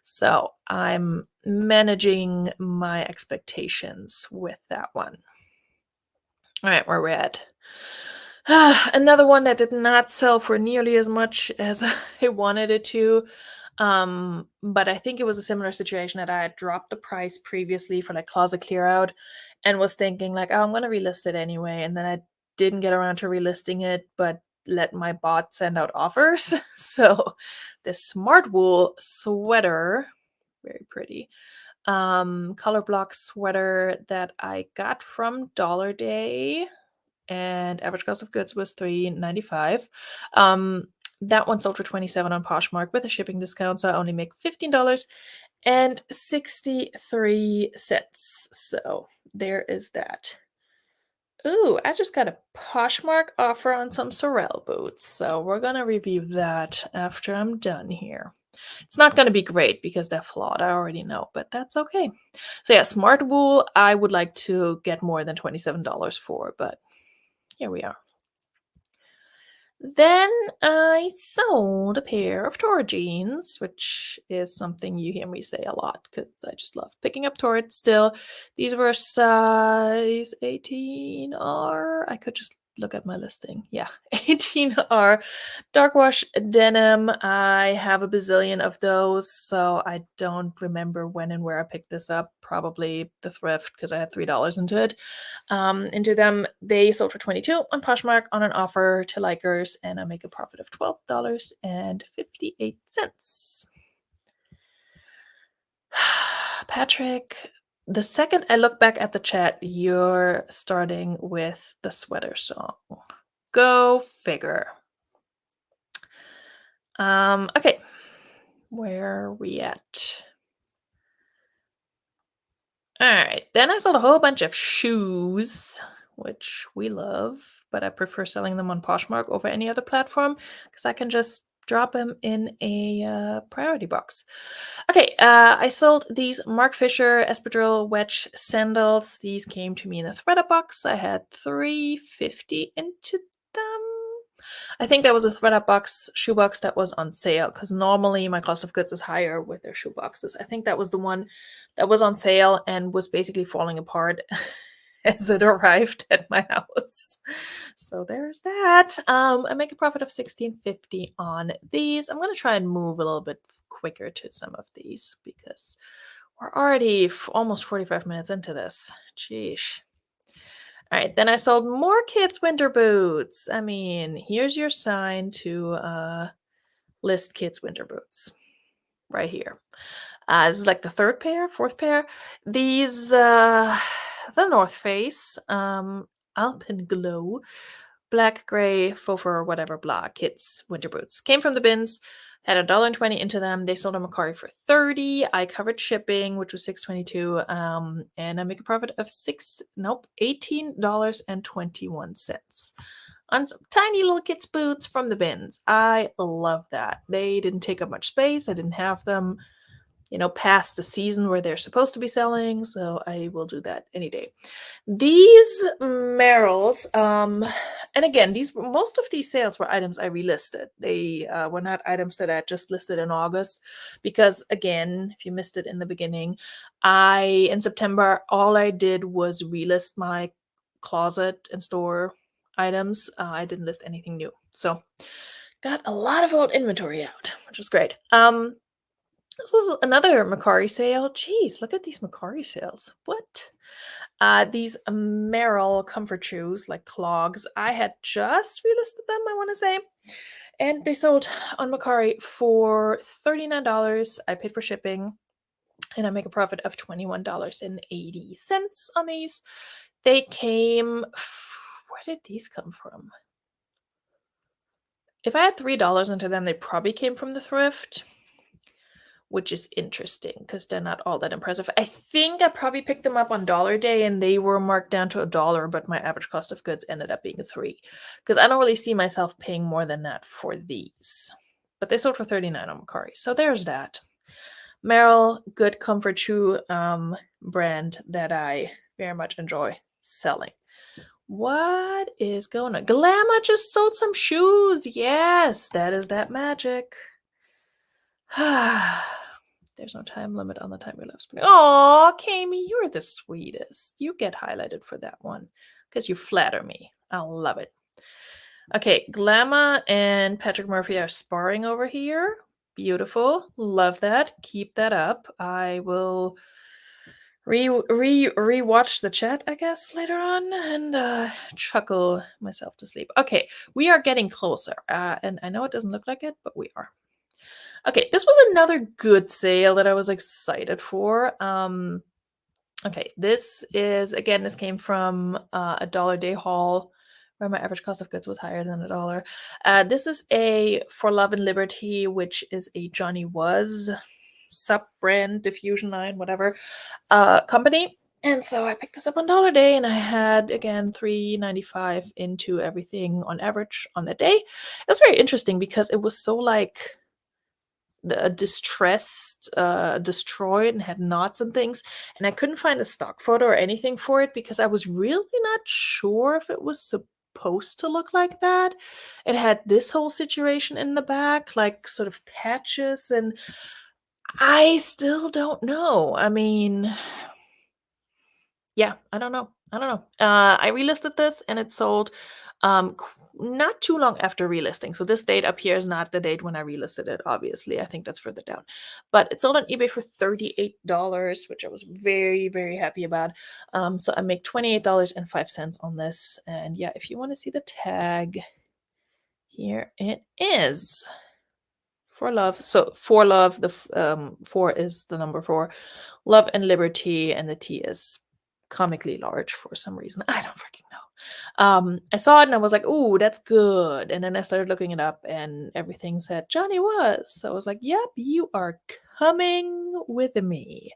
So I'm managing my expectations with that one. All right, where we're at. Another one that did not sell for nearly as much as I wanted it to. But I think it was a similar situation that I had dropped the price previously for like closet clear out and was thinking like, oh, I'm gonna relist it anyway. And then I didn't get around to relisting it, but let my bot send out offers. So this smart wool sweater, very pretty. Color block sweater that I got from Dollar Day, and average cost of goods was $3.95. That one sold for 27 on Poshmark with a shipping discount, so I only make $15.63. So there is that. Ooh, I just got a Poshmark offer on some Sorel boots, so we're gonna review that after I'm done here. It's not gonna be great because they're flawed, I already know, but that's okay. So yeah, smart wool, I would like to get more than $27 for, but here we are. Then I sold a pair of Tor jeans, which is something you hear me say a lot because I just love picking up Torts still. These were size 18R. I could just look at my listing. Yeah, 18R. Dark wash denim. I have a bazillion of those, so I don't remember when and where I picked this up. Probably the thrift because I had $3 into it. Into them, they sold for 22 on Poshmark on an offer to likers, and I make a profit of $12.58. Patrick, the second I look back at the chat, you're starting with the sweater song. Go figure. Okay, where are we at? All right, then I sold a whole bunch of shoes, which we love, but I prefer selling them on Poshmark over any other platform because I can just drop them in a priority box. Okay, I sold these Mark Fisher espadrille wedge sandals. These came to me in a threader box. I had $3.50 into them. I think that was a threader box shoebox that was on sale because normally my cost of goods is higher with their shoe boxes. I think that was the one that was on sale and was basically falling apart as it arrived at my house. So there's that. I make a profit of $16.50 on these. I'm going to try and move a little bit quicker to some of these because we're already almost 45 minutes into this. Sheesh. All right, then I sold more kids' winter boots. I mean, here's your sign to list kids' winter boots right here. This is like the third pair, fourth pair. These, the North Face, Alpen Glow, black, gray, faux fur, whatever, blah, kids' winter boots. Came from the bins, had $1.20 into them. They sold on Mercari for 30. I covered shipping, which was $6.22, and I make a profit of $18.21 on some tiny little kids' boots from the bins. I love that. They didn't take up much space. I didn't have them past the season where they're supposed to be selling. So I will do that any day. These Merrills, and again, most of these sales were items I relisted. They were not items that I just listed in August, because again, if you missed it in the beginning, in September, all I did was relist my closet and store items. I didn't list anything new. So got a lot of old inventory out, which was great. This was another Mercari sale. Jeez, look at these Mercari sales. What? These Merrill comfort shoes, like clogs, I had just relisted them, I want to say. And they sold on Mercari for $39. I paid for shipping, and I make a profit of $21.80 on these. They came. Where did these come from? If I had $3 into them, they probably came from the thrift, which is interesting because they're not all that impressive. I think I probably picked them up on Dollar Day and they were marked down to $1, but my average cost of goods ended up being $3, because I don't really see myself paying more than that for these. But they sold for $39 on Mercari, so there's that. Merrill, good comfort shoe brand that I very much enjoy selling. What is going on? Glamour just sold some shoes. Yes, that is that magic. There's no time limit on the time we love spring. Oh, Kami, you're the sweetest. You get highlighted for that one because you flatter me. I love it. Okay, Glamour and Patrick Murphy are sparring over here. Beautiful. Love that. Keep that up. I will rewatch the chat, I guess, later on and chuckle myself to sleep. Okay, we are getting closer. And I know it doesn't look like it, but we are. Okay, this was another good sale that I was excited for. Okay, this came from a Dollar Day haul where my average cost of goods was higher than $1. This is a For Love and Liberty, which is a Johnny Was sub-brand, diffusion line, whatever, company. And so I picked this up on Dollar Day, and I had, again, $3.95 into everything on average on that day. It was very interesting because it was so like distressed, destroyed, and had knots and things. And I couldn't find a stock photo or anything for it because I was really not sure if it was supposed to look like that. It had this whole situation in the back, like sort of patches, and I still don't know. I mean, yeah, I don't know. I relisted this and it sold not too long after relisting. So this date up here is not the date when I relisted it, obviously. I think that's further down. But it sold on eBay for $38, which I was very, very happy about. So I make $28.05 on this. And yeah, if you want to see the tag, here it is. For Love. So For Love, the 4 is the number 4. Love and Liberty, and the T is comically large for some reason. I don't freaking know. I saw it and I was like, "Ooh, that's good." And then I started looking it up, and everything said Johnny Was. So I was like, "Yep, you are coming with me."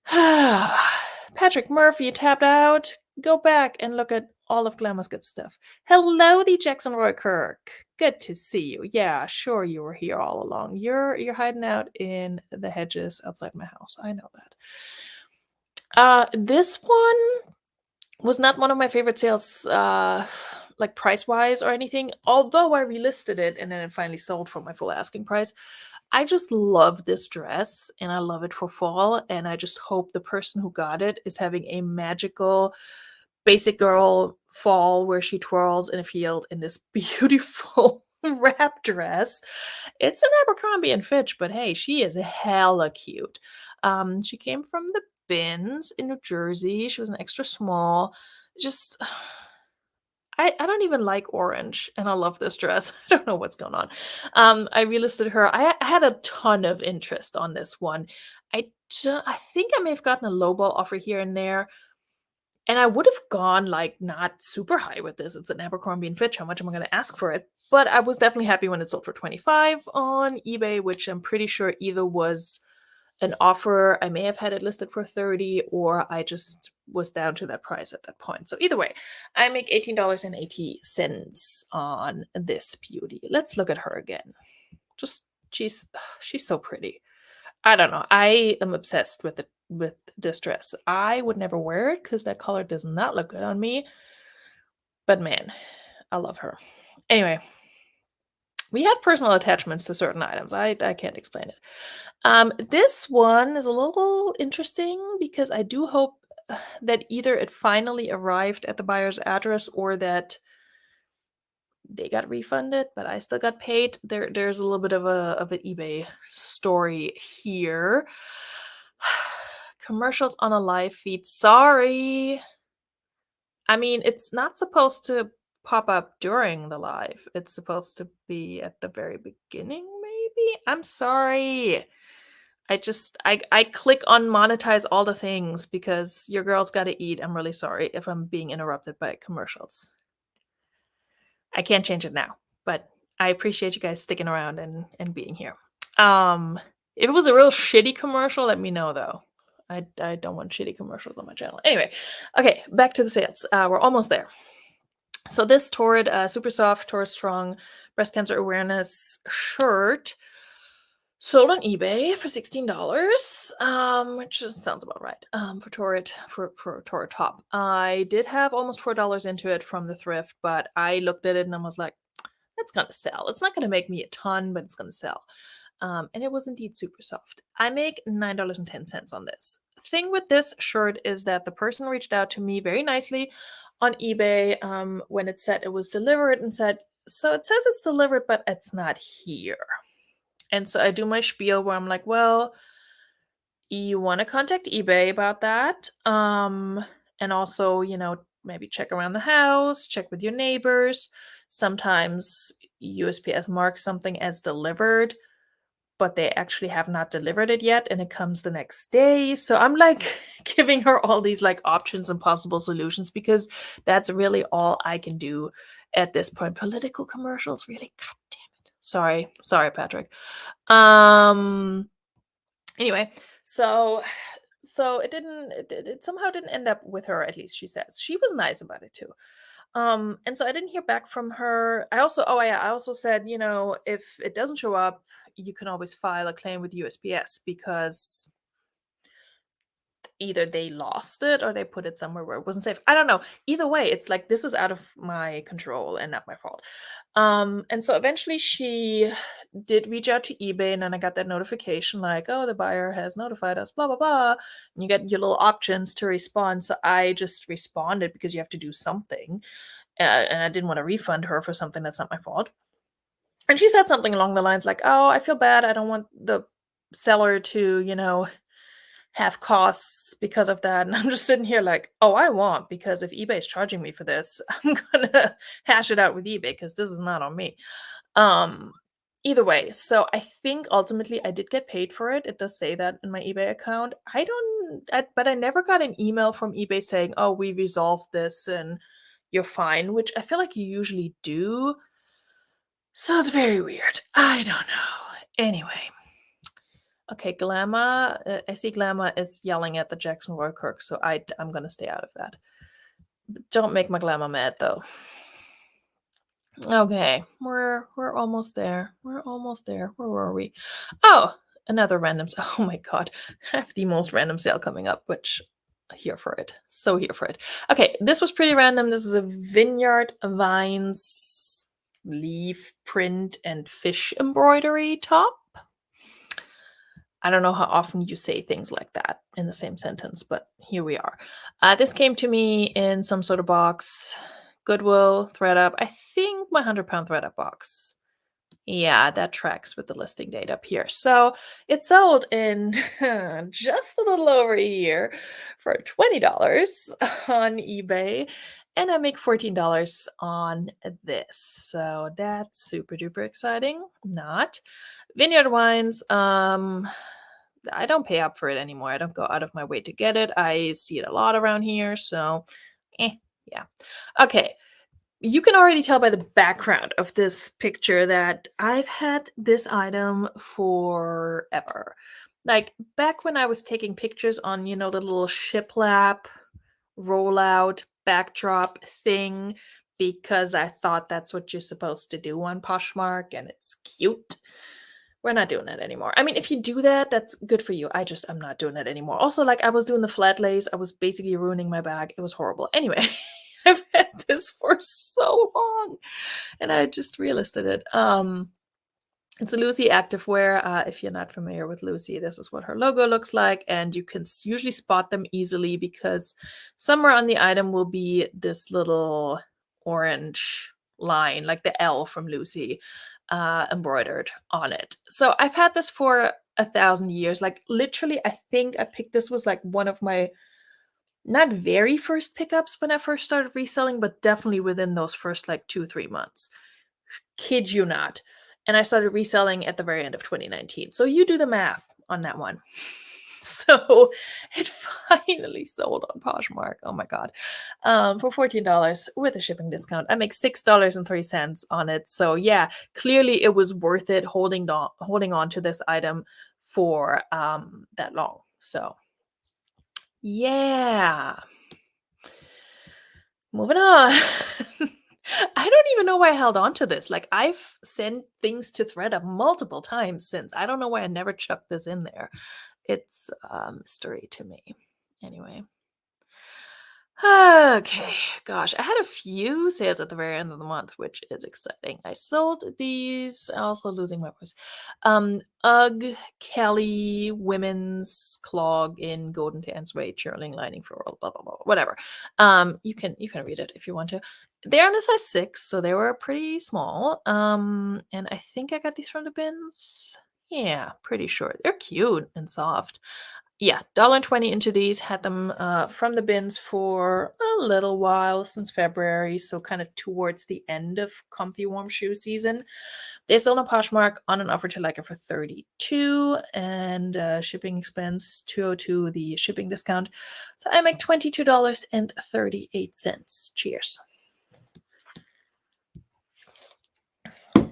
Patrick Murphy tapped out. Go back and look at all of Glamour's good stuff. Hello, the Jackson Roy Kirk. Good to see you. Yeah, sure, you were here all along. You're hiding out in the hedges outside my house. I know that. This one was not one of my favorite sales, like price-wise or anything. Although I relisted it and then it finally sold for my full asking price. I just love this dress and I love it for fall. And I just hope the person who got it is having a magical basic girl fall where she twirls in a field in this beautiful wrap dress. It's an Abercrombie and Fitch, but hey, she is hella cute. She came from the bins in New Jersey. She was an extra small. Just I don't even like orange, and I love this dress. I don't know what's going on. I relisted her. I had a ton of interest on this one. I think I may have gotten a lowball offer here and there, and I would have gone like not super high with this. It's an Abercrombie and Fitch. How much am I going to ask for it? But I was definitely happy when it sold for 25 on eBay, which I'm pretty sure either was an offer. I may have had it listed for 30, or I just was down to that price at that point. So either way, I make $18.80 on this beauty. Let's look at her again. Just she's so pretty. I don't know. I am obsessed with this dress. I would never wear it because that color does not look good on me. But man, I love her. Anyway, we have personal attachments to certain items. I can't explain it. This one is a little interesting because I do hope that either it finally arrived at the buyer's address or that they got refunded, but I still got paid. There's a little bit of an eBay story here. Commercials on a live feed. Sorry. I mean, it's not supposed to pop up during the live. It's supposed to be at the very beginning, maybe? I'm sorry. I click on monetize all the things because your girl's got to eat. I'm really sorry if I'm being interrupted by commercials. I can't change it now, but I appreciate you guys sticking around and being here. If it was a real shitty commercial, let me know though. I don't want shitty commercials on my channel. Anyway, okay, back to the sales. We're almost there. So this Torrid Super Soft, Torrid Strong Breast Cancer Awareness shirt sold on eBay for $16, which just sounds about right. For Torrid for Torrid top. I did have almost $4 into it from the thrift, but I looked at it and I was like, that's gonna sell. It's not gonna make me a ton, but it's gonna sell. And it was indeed super soft. I make $9.10 on this. Thing with this shirt is that the person reached out to me very nicely on eBay when it said it was delivered and said, so it says it's delivered, but it's not here. And so I do my spiel where I'm like, well, you want to contact eBay about that. And also, maybe check around the house, check with your neighbors. Sometimes USPS marks something as delivered, but they actually have not delivered it yet and it comes the next day. So I'm like giving her all these like options and possible solutions because that's really all I can do at this point. Political commercials, really? God damn it. Sorry, Patrick. Anyway, so it somehow didn't end up with her, at least she says. She was nice about it too. And so I didn't hear back from her. I also said, if it doesn't show up, you can always file a claim with USPS because either they lost it or they put it somewhere where it wasn't safe. I don't know. Either way, it's like this is out of my control and not my fault. And so eventually she did reach out to eBay, and then I got that notification like, oh, the buyer has notified us, blah, blah, blah. And you get your little options to respond. So I just responded because you have to do something. And I didn't want to refund her for something that's not my fault. And she said something along the lines like, oh, I feel bad. I don't want the seller to, have costs because of that. And I'm just sitting here like, oh, I won't, because if eBay's charging me for this, I'm gonna hash it out with eBay because this is not on me. Either way, so I think ultimately I did get paid for it. It does say that in my eBay account. But I never got an email from eBay saying, oh, we resolved this and you're fine, which I feel like you usually do. So it's very weird. I don't know. Anyway. Okay, Glamour. I see Glamour is yelling at the Jackson Roy Kirk, so I'm gonna stay out of that. Don't make my Glamour mad though. Okay, we're almost there. We're almost there. Where were we? Oh, another random. Oh my god, I have the most random sale coming up, which here for it. So here for it. Okay, this was pretty random. This is a Vineyard Vines leaf print and fish embroidery top. I don't know how often you say things like that in the same sentence, but here we are. This came to me in some sort of box. Goodwill, ThredUp. I think my 100-pound ThredUp box. Yeah, that tracks with the listing date up here. So it sold in just a little over a year for $20 on eBay. And I make $14 on this. So that's super duper exciting. Not. Vineyard Wines, I don't pay up for it anymore. I don't go out of my way to get it. I see it a lot around here, so yeah. Okay, you can already tell by the background of this picture that I've had this item forever. Like back when I was taking pictures on, the little shiplap rollout backdrop thing because I thought that's what you're supposed to do on Poshmark and it's cute. We're not doing that anymore. I mean, if you do that, that's good for you. I'm not doing that anymore. Also, like I was doing the flat lace, I was basically ruining my bag. It was horrible. Anyway, I've had this for so long and I just relisted it. It's a Lucy activewear. If you're not familiar with Lucy, this is what her logo looks like, and you can usually spot them easily because somewhere on the item will be this little orange line, like the L from Lucy, embroidered on it. So I've had this for 1,000 years. Like literally, I think I picked this was like one of my not very first pickups when I first started reselling, but definitely within those first like 2-3 months. Kid you not. And I started reselling at the very end of 2019. So you do the math on that one. So it finally sold on Poshmark. Oh my God. For $14 with a shipping discount. I make $6.03 on it. So yeah, clearly it was worth it holding on to this item for that long. So yeah. Moving on. I don't even know why I held on to this. Like I've sent things to ThreadUp multiple times since. I don't know why I never chucked this in there. It's a mystery to me. Anyway. Okay, gosh, I had a few sales at the very end of the month, which is exciting. I sold these, also losing my voice. UGG Kelly women's clog in golden tan suede, churling lining floral, blah blah blah, whatever. You can read it if you want to. They're in a size 6, so they were pretty small. And I think I got these from the bins. Yeah, pretty sure. They're cute and soft. Yeah, $1.20 into these. Had them from the bins for a little while since February, so kind of towards the end of comfy warm shoe season. They sold on Poshmark on an offer to like it for 32 and shipping expense 202, the shipping discount. So I make $22.38. Cheers.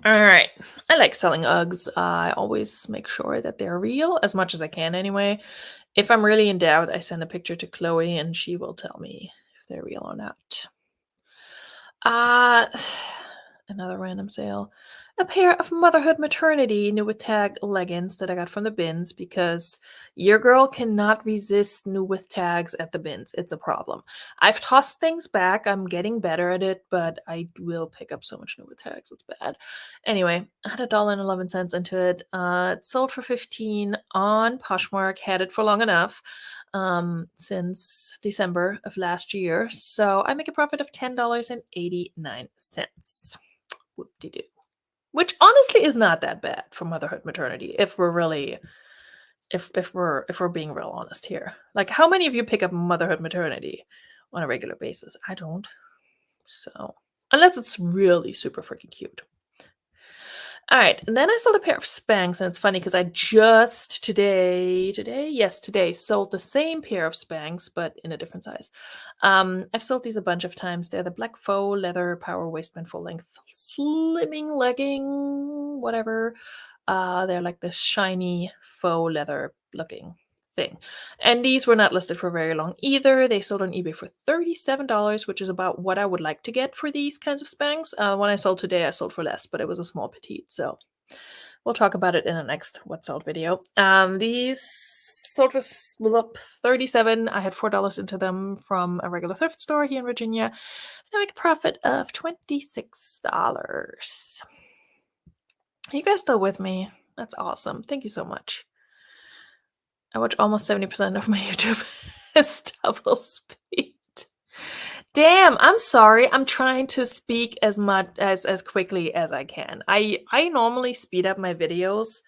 All right. I like selling Uggs. I always make sure that they're real as much as I can anyway. If I'm really in doubt, I send a picture to Chloe and she will tell me if they're real or not. Uh Another random sale. A pair of motherhood maternity new with tag leggings that I got from the bins because your girl cannot resist new with tags at the bins. It's a problem. I've tossed things back. I'm getting better at it, but I will pick up so much new with tags. It's bad. Anyway, I had $1.11 into it. It sold for 15 on Poshmark. Had it for long enough since December of last year. So I make a profit of $10.89. Whoop-de-doo. Which honestly is not that bad for motherhood maternity if we're really if we're being real honest here. Like how many of you pick up motherhood maternity on a regular basis? I don't. So unless it's really super freaking cute. All right, and then I sold a pair of Spanx, and it's funny because I just today, sold the same pair of Spanx, but in a different size. I've sold these a bunch of times. They're the black faux leather power waistband full length slimming legging, whatever. They're like this shiny faux leather looking thing. And these were not listed for very long either. They sold on eBay for $37, which is about what I would like to get for these kinds of Spanx. When I sold today, I sold for less, but it was a small petite. So we'll talk about it in the next What Sold video. These sold for 37. I had $4 into them from a regular thrift store here in Virginia. And I make a profit of $26. Are you guys still with me? That's awesome. Thank you so much. I watch almost 70% of my YouTube as double speed. Damn, I'm sorry. I'm trying to speak as much as quickly as I can. I normally speed up my videos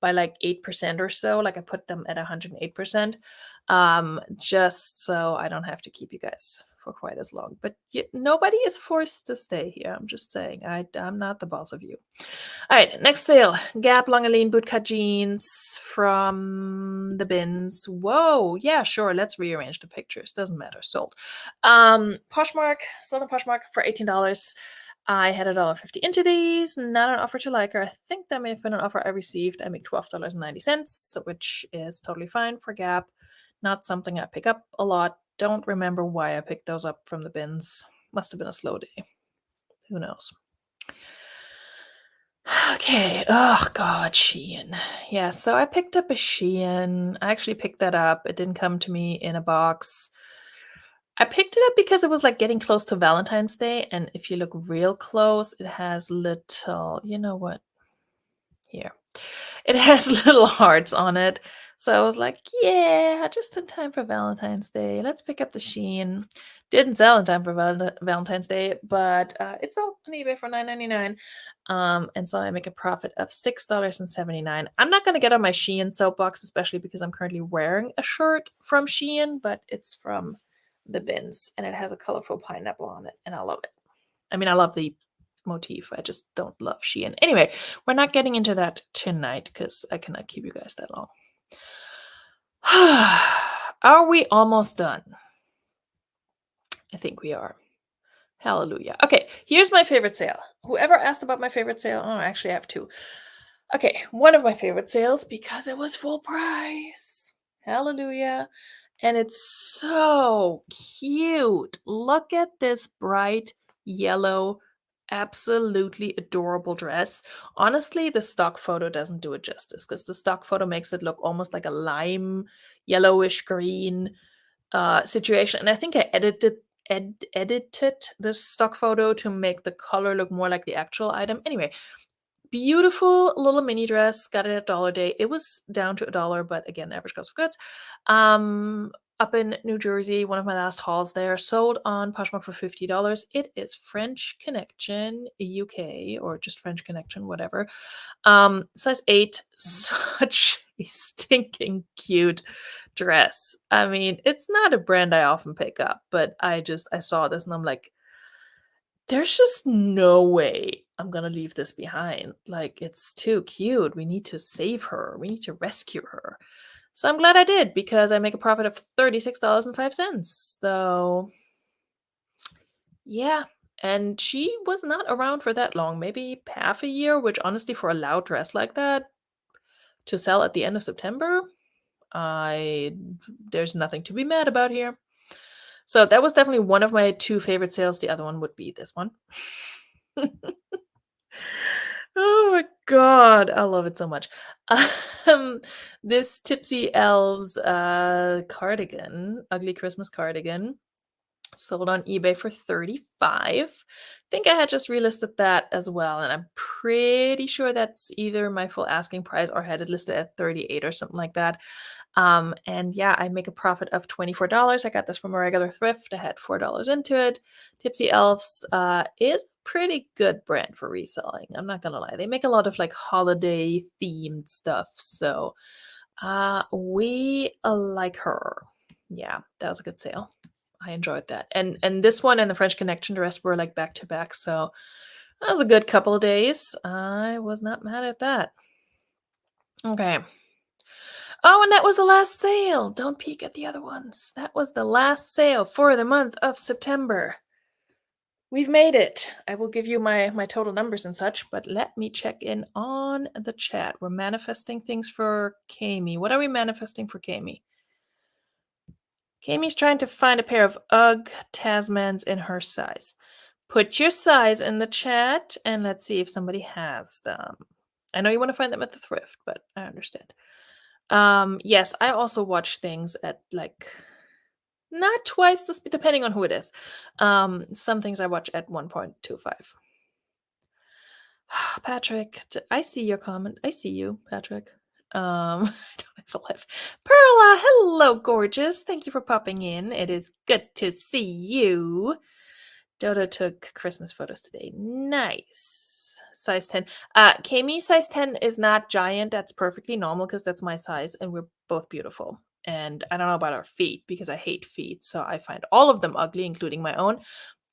by like 8% or so. Like I put them at 108%. Just so I don't have to keep you guys for quite as long. But nobody is forced to stay here. I'm just saying. I'm not the boss of you. All right, next sale. Gap Longaline bootcut jeans from the bins. Whoa, yeah, sure. Let's rearrange the pictures. Doesn't matter. Sold. Poshmark, sold on Poshmark for $18. I had $1.50 into these. Not an offer to liker. I think that may have been an offer I received. I make $12.90, which is totally fine for Gap. Not something I pick up a lot. Don't remember why I picked those up from the bins. Must have been a slow day. Who knows? Okay. Oh God, Shein. Yeah, so I picked up a Shein. I actually picked that up. It didn't come to me in a box. I picked it up because it was like getting close to Valentine's Day, and if you look real close, it has little, you know what? Here. It has little hearts on it. So I was like, yeah, just in time for Valentine's Day. Let's pick up the Shein. Didn't sell in time for Valentine's Day, but it's all on eBay for $9.99. And so I make a profit of $6.79. I'm not going to get on my Shein soapbox, especially because I'm currently wearing a shirt from Shein, but it's from the bins and it has a colorful pineapple on it, and I love it. I mean, I love the motif. I just don't love Shein. Anyway, we're not getting into that tonight because I cannot keep you guys that long. Are we almost done? I think we are. Hallelujah. Okay, here's my favorite sale. Whoever asked about my favorite sale, oh, actually, I have two. Okay, one of my favorite sales because it was full price. Hallelujah. And it's so cute. Look at this bright yellow, absolutely adorable dress. Honestly, the stock photo doesn't do it justice because the stock photo makes it look almost like a lime, yellowish green situation. And I think I edited the stock photo to make the color look more like the actual item. Anyway, beautiful little mini dress. Got it at Dollar Day. It was down to $1, but again, average cost of goods. Up in New Jersey, one of my last hauls there, sold on Poshmark for $50. It is French Connection UK or just French Connection, whatever. Size 8, such a stinking cute dress. I mean, it's not a brand I often pick up, but I saw this and I'm like, there's just no way I'm gonna leave this behind. Like, it's too cute. We need to save her. We need to rescue her. So I'm glad I did because I make a profit of $36.05. So, yeah. And she was not around for that long, maybe half a year, which honestly, for a loud dress like that to sell at the end of September, I there's nothing to be mad about here. So that was definitely one of my two favorite sales. The other one would be this one. Oh my god, I love it so much. Um, this Tipsy Elves cardigan, ugly Christmas cardigan, sold on eBay for 35. Think I had just relisted that as well, and I'm pretty sure that's either my full asking price or had it listed at 38 or something like that. And yeah, I make a profit of $24. I got this from a regular thrift. I had $4 into it. Tipsy Elves is a pretty good brand for reselling. I'm not gonna lie. They make a lot of like holiday themed stuff. So we like her. Yeah, that was a good sale. I enjoyed that. And this one and the French Connection dress were like back to back. So that was a good couple of days. I was not mad at that. Okay. Oh, and that was the last sale. Don't peek at the other ones. That was the last sale for the month of September. We've made it. I will give you my total numbers and such, but let me check in on the chat. We're manifesting things for Kami. What are we manifesting for Kami? Kami's trying to find a pair of UGG Tasmans in her size. Put your size in the chat and let's see if somebody has them. I know you want to find them at the thrift, but I understand. Yes, I also watch things at like not twice the speed, depending on who it is. Some things I watch at 1.25. Patrick, I see your comment. I see you, Patrick. I don't have a life. Perla, hello, gorgeous. Thank you for popping in. It is good to see you. Dodo took Christmas photos today. Nice. Size 10. Kami, size 10 is not giant. That's perfectly normal because that's my size and we're both beautiful. And I don't know about our feet because I hate feet. So I find all of them ugly, including my own.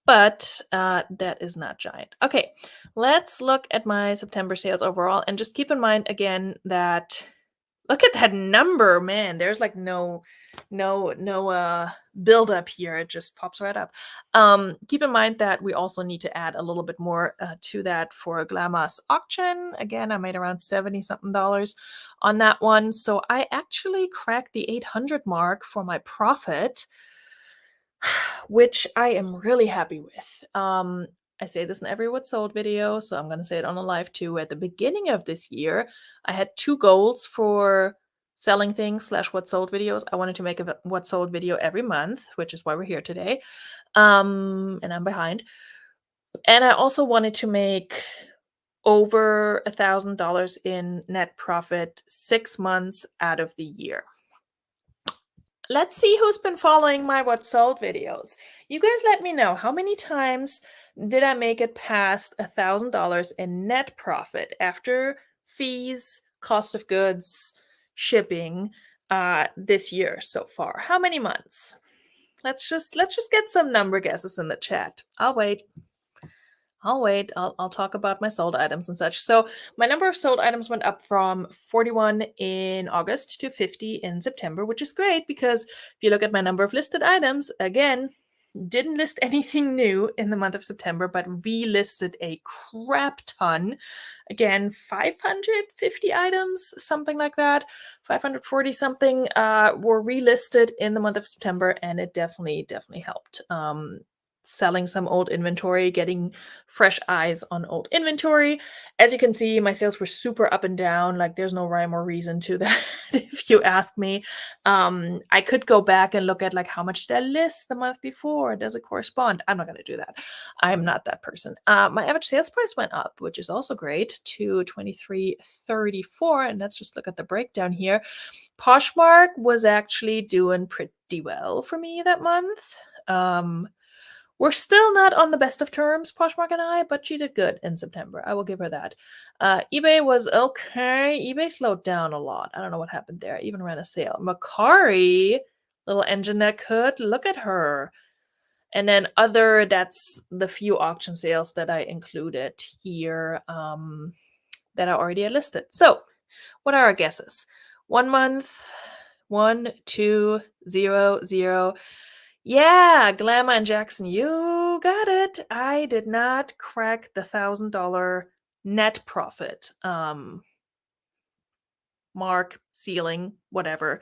But that is not giant. Okay, let's look at my September sales overall. And just keep in mind again that look at that number, man. There's like no build up here. It just pops right up. Keep in mind that we also need to add a little bit more to that for a Glamas auction. Again, I made around 70 something dollars on that one. So I actually cracked the 800 mark for my profit, which I am really happy with. I say this in every What Sold video, so I'm going to say it on a live too. At the beginning of this year, I had 2 goals for selling things slash What Sold videos. I wanted to make a What Sold video every month, which is why we're here today. And I'm behind. And I also wanted to make over $1,000 in net profit 6 months out of the year. Let's see who's been following my What Sold videos. You guys let me know, how many times did I make it past $1,000 in net profit after fees, cost of goods, shipping this year so far? How many months? Let's just get some number guesses in the chat. I'll wait. I'll talk about my sold items and such. So my number of sold items went up from 41 in August to 50 in September, which is great because if you look at my number of listed items, again, didn't list anything new in the month of September, but relisted a crap ton. Again, 550 items, something like that, 540 something were relisted in the month of September, and it definitely helped. Selling some old inventory, getting fresh eyes on old inventory. As you can see, my sales were super up and down. Like, there's no rhyme or reason to that, if you ask me. I could go back and look at like how much did I list the month before? Does it correspond? I'm not going to do that. I'm not that person. My average sales price went up, which is also great, to $23.34. And let's just look at the breakdown here. Poshmark was actually doing pretty well for me that month. We're still not on the best of terms, Poshmark and I, but she did good in September. I will give her that. eBay was okay. eBay slowed down a lot. I don't know what happened there. I even ran a sale. Mercari, little engine that could. Look at her. And then that's the few auction sales that I included here that I already had listed. So what are our guesses? 1 month, 1, 2, 0, 0. Yeah, Glamour and Jackson, you got it. I did not crack the $1,000 net profit mark, ceiling, whatever.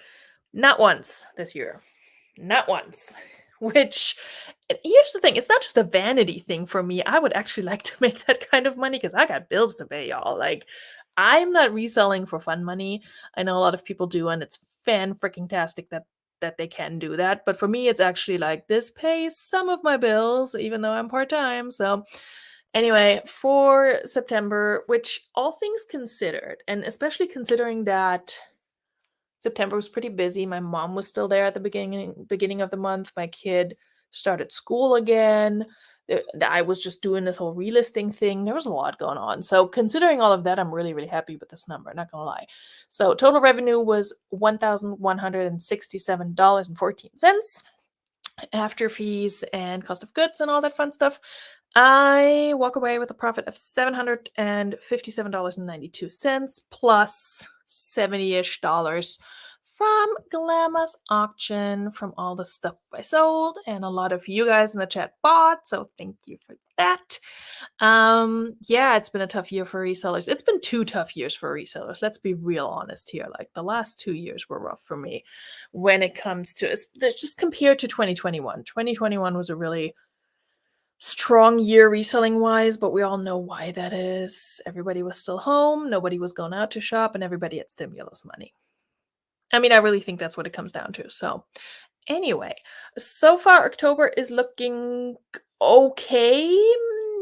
Not once this year. Not once. Which, here's the thing, it's not just a vanity thing for me. I would actually like to make that kind of money because I got bills to pay, y'all. Like, I'm not reselling for fun money. I know a lot of people do, and it's fan-freaking-tastic that they can do that. But for me, it's actually like, this pays some of my bills, even though I'm part-time. So anyway, for September, which all things considered, and especially considering that September was pretty busy. My mom was still there at the beginning of the month. My kid started school again. I was just doing this whole relisting thing. There was a lot going on. So considering all of that, I'm really, really happy with this number, not gonna lie. So total revenue was $1,167.14 after fees and cost of goods and all that fun stuff. I walk away with a profit of $757.92 plus 70-ish dollars from Glamour's auction, from all the stuff I sold, and a lot of you guys in the chat bought, so thank you for that. Yeah, it's been a tough year for resellers. It's been 2 tough years for resellers. Let's be real honest here. Like, the last 2 years were rough for me when it comes to, just compared to 2021. 2021 was a really strong year reselling wise, but we all know why that is. Everybody was still home, nobody was going out to shop, and everybody had stimulus money. I mean, I really think that's what it comes down to. So anyway, so far October is looking okay.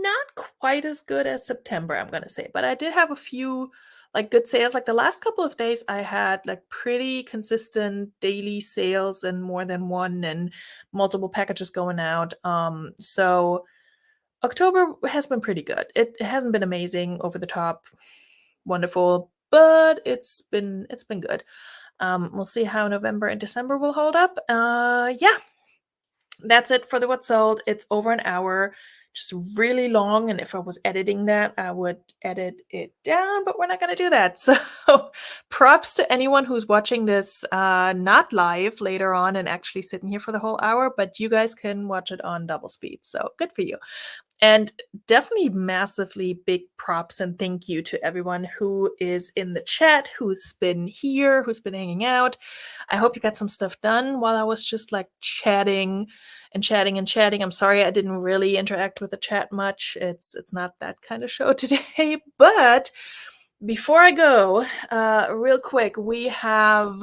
Not quite as good as September, I'm going to say, but I did have a few like good sales. Like, the last couple of days I had like pretty consistent daily sales and more than one and multiple packages going out. So October has been pretty good. It hasn't been amazing, over the top, wonderful, but it's been good. We'll see how November and December will hold up. Yeah, that's it for the What Sold. It's over an hour, just really long. And if I was editing that, I would edit it down, but we're not going to do that. So props to anyone who's watching this not live later on and actually sitting here for the whole hour, but you guys can watch it on double speed. So good for you. And definitely massively big props and thank you to everyone who is in the chat, who's been here, who's been hanging out. I hope you got some stuff done while I was just like chatting and chatting and chatting. I'm sorry I didn't really interact with the chat much. It's not that kind of show today. But before I go, real quick, we have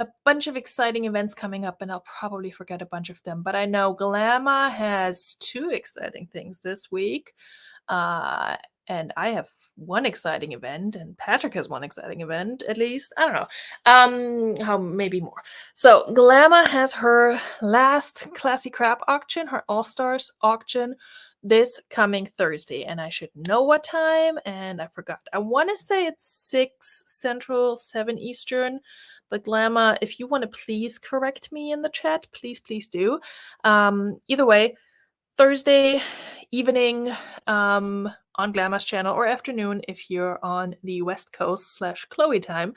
a bunch of exciting events coming up, and I'll probably forget a bunch of them. But I know Glamour has 2 exciting things this week. Uh, and I have one exciting event, and Patrick has one exciting event, at least. I don't know. How maybe more. So Glamour has her last Classy Crap auction, her All Stars auction, this coming Thursday, and I should know what time, and I forgot. I want to say it's 6 Central, 7 Eastern. But Glamour, if you want to please correct me in the chat, please do. Either way, Thursday evening on Glamour's channel, or afternoon if you're on the West Coast / Chloe time,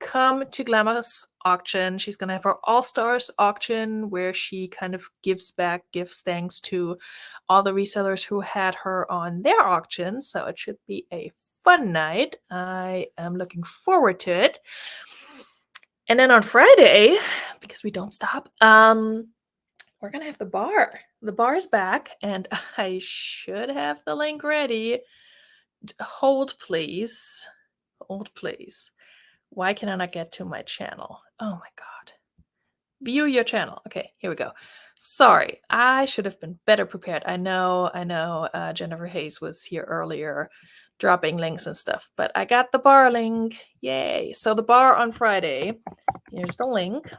come to Glamour's auction. She's going to have her All-Stars auction where she kind of gives thanks to all the resellers who had her on their auction. So it should be a fun night. I am looking forward to it. And then on Friday, because we don't stop, we're going to have the bar. The bar's back, and I should have the link ready. Hold, please. Hold, please. Why can I not get to my channel? Oh my God. View your channel. Okay, here we go. Sorry, I should have been better prepared. I know, Jennifer Hayes was here earlier dropping links and stuff, but I got the bar link. Yay. So the bar on Friday, here's the link.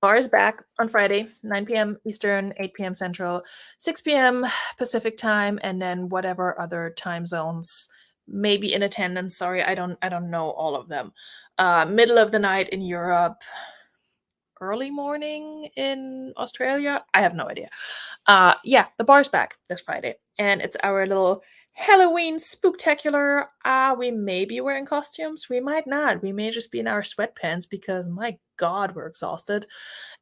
Bar is back on Friday, 9 p.m. Eastern, 8 p.m. Central, 6 p.m. Pacific time, and then whatever other time zones may be in attendance. Sorry, I don't know all of them. Middle of the night in Europe, early morning in Australia. I have no idea. Yeah, the bar's back this Friday, and it's our little Halloween spooktacular. We may be wearing costumes. We might not. We may just be in our sweatpants because, my God, we're exhausted.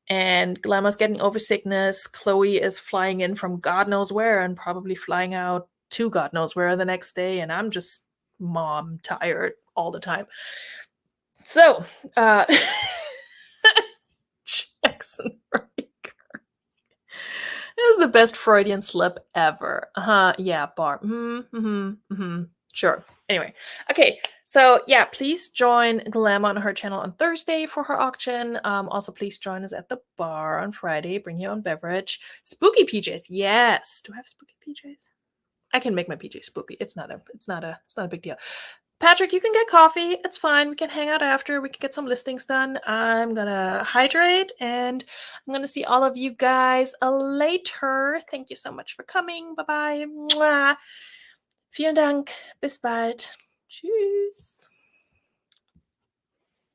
And Glamour's getting over sickness. Chloe is flying in from God knows where and probably flying out to God knows where the next day. And I'm just mom tired all the time. So, Jackson Riker. This is the best Freudian slip ever. Yeah, bar. Sure. Anyway, okay. So yeah, please join Glamour on her channel on Thursday for her auction. Also, please join us at the bar on Friday. Bring your own beverage. Spooky PJs. Yes. Do I have spooky PJs? I can make my PJs spooky. It's not a big deal. Patrick, you can get coffee. It's fine. We can hang out after. We can get some listings done. I'm gonna hydrate, and I'm gonna see all of you guys later. Thank you so much for coming. Bye-bye. Mwah. Vielen Dank. Bis bald. Tschüss.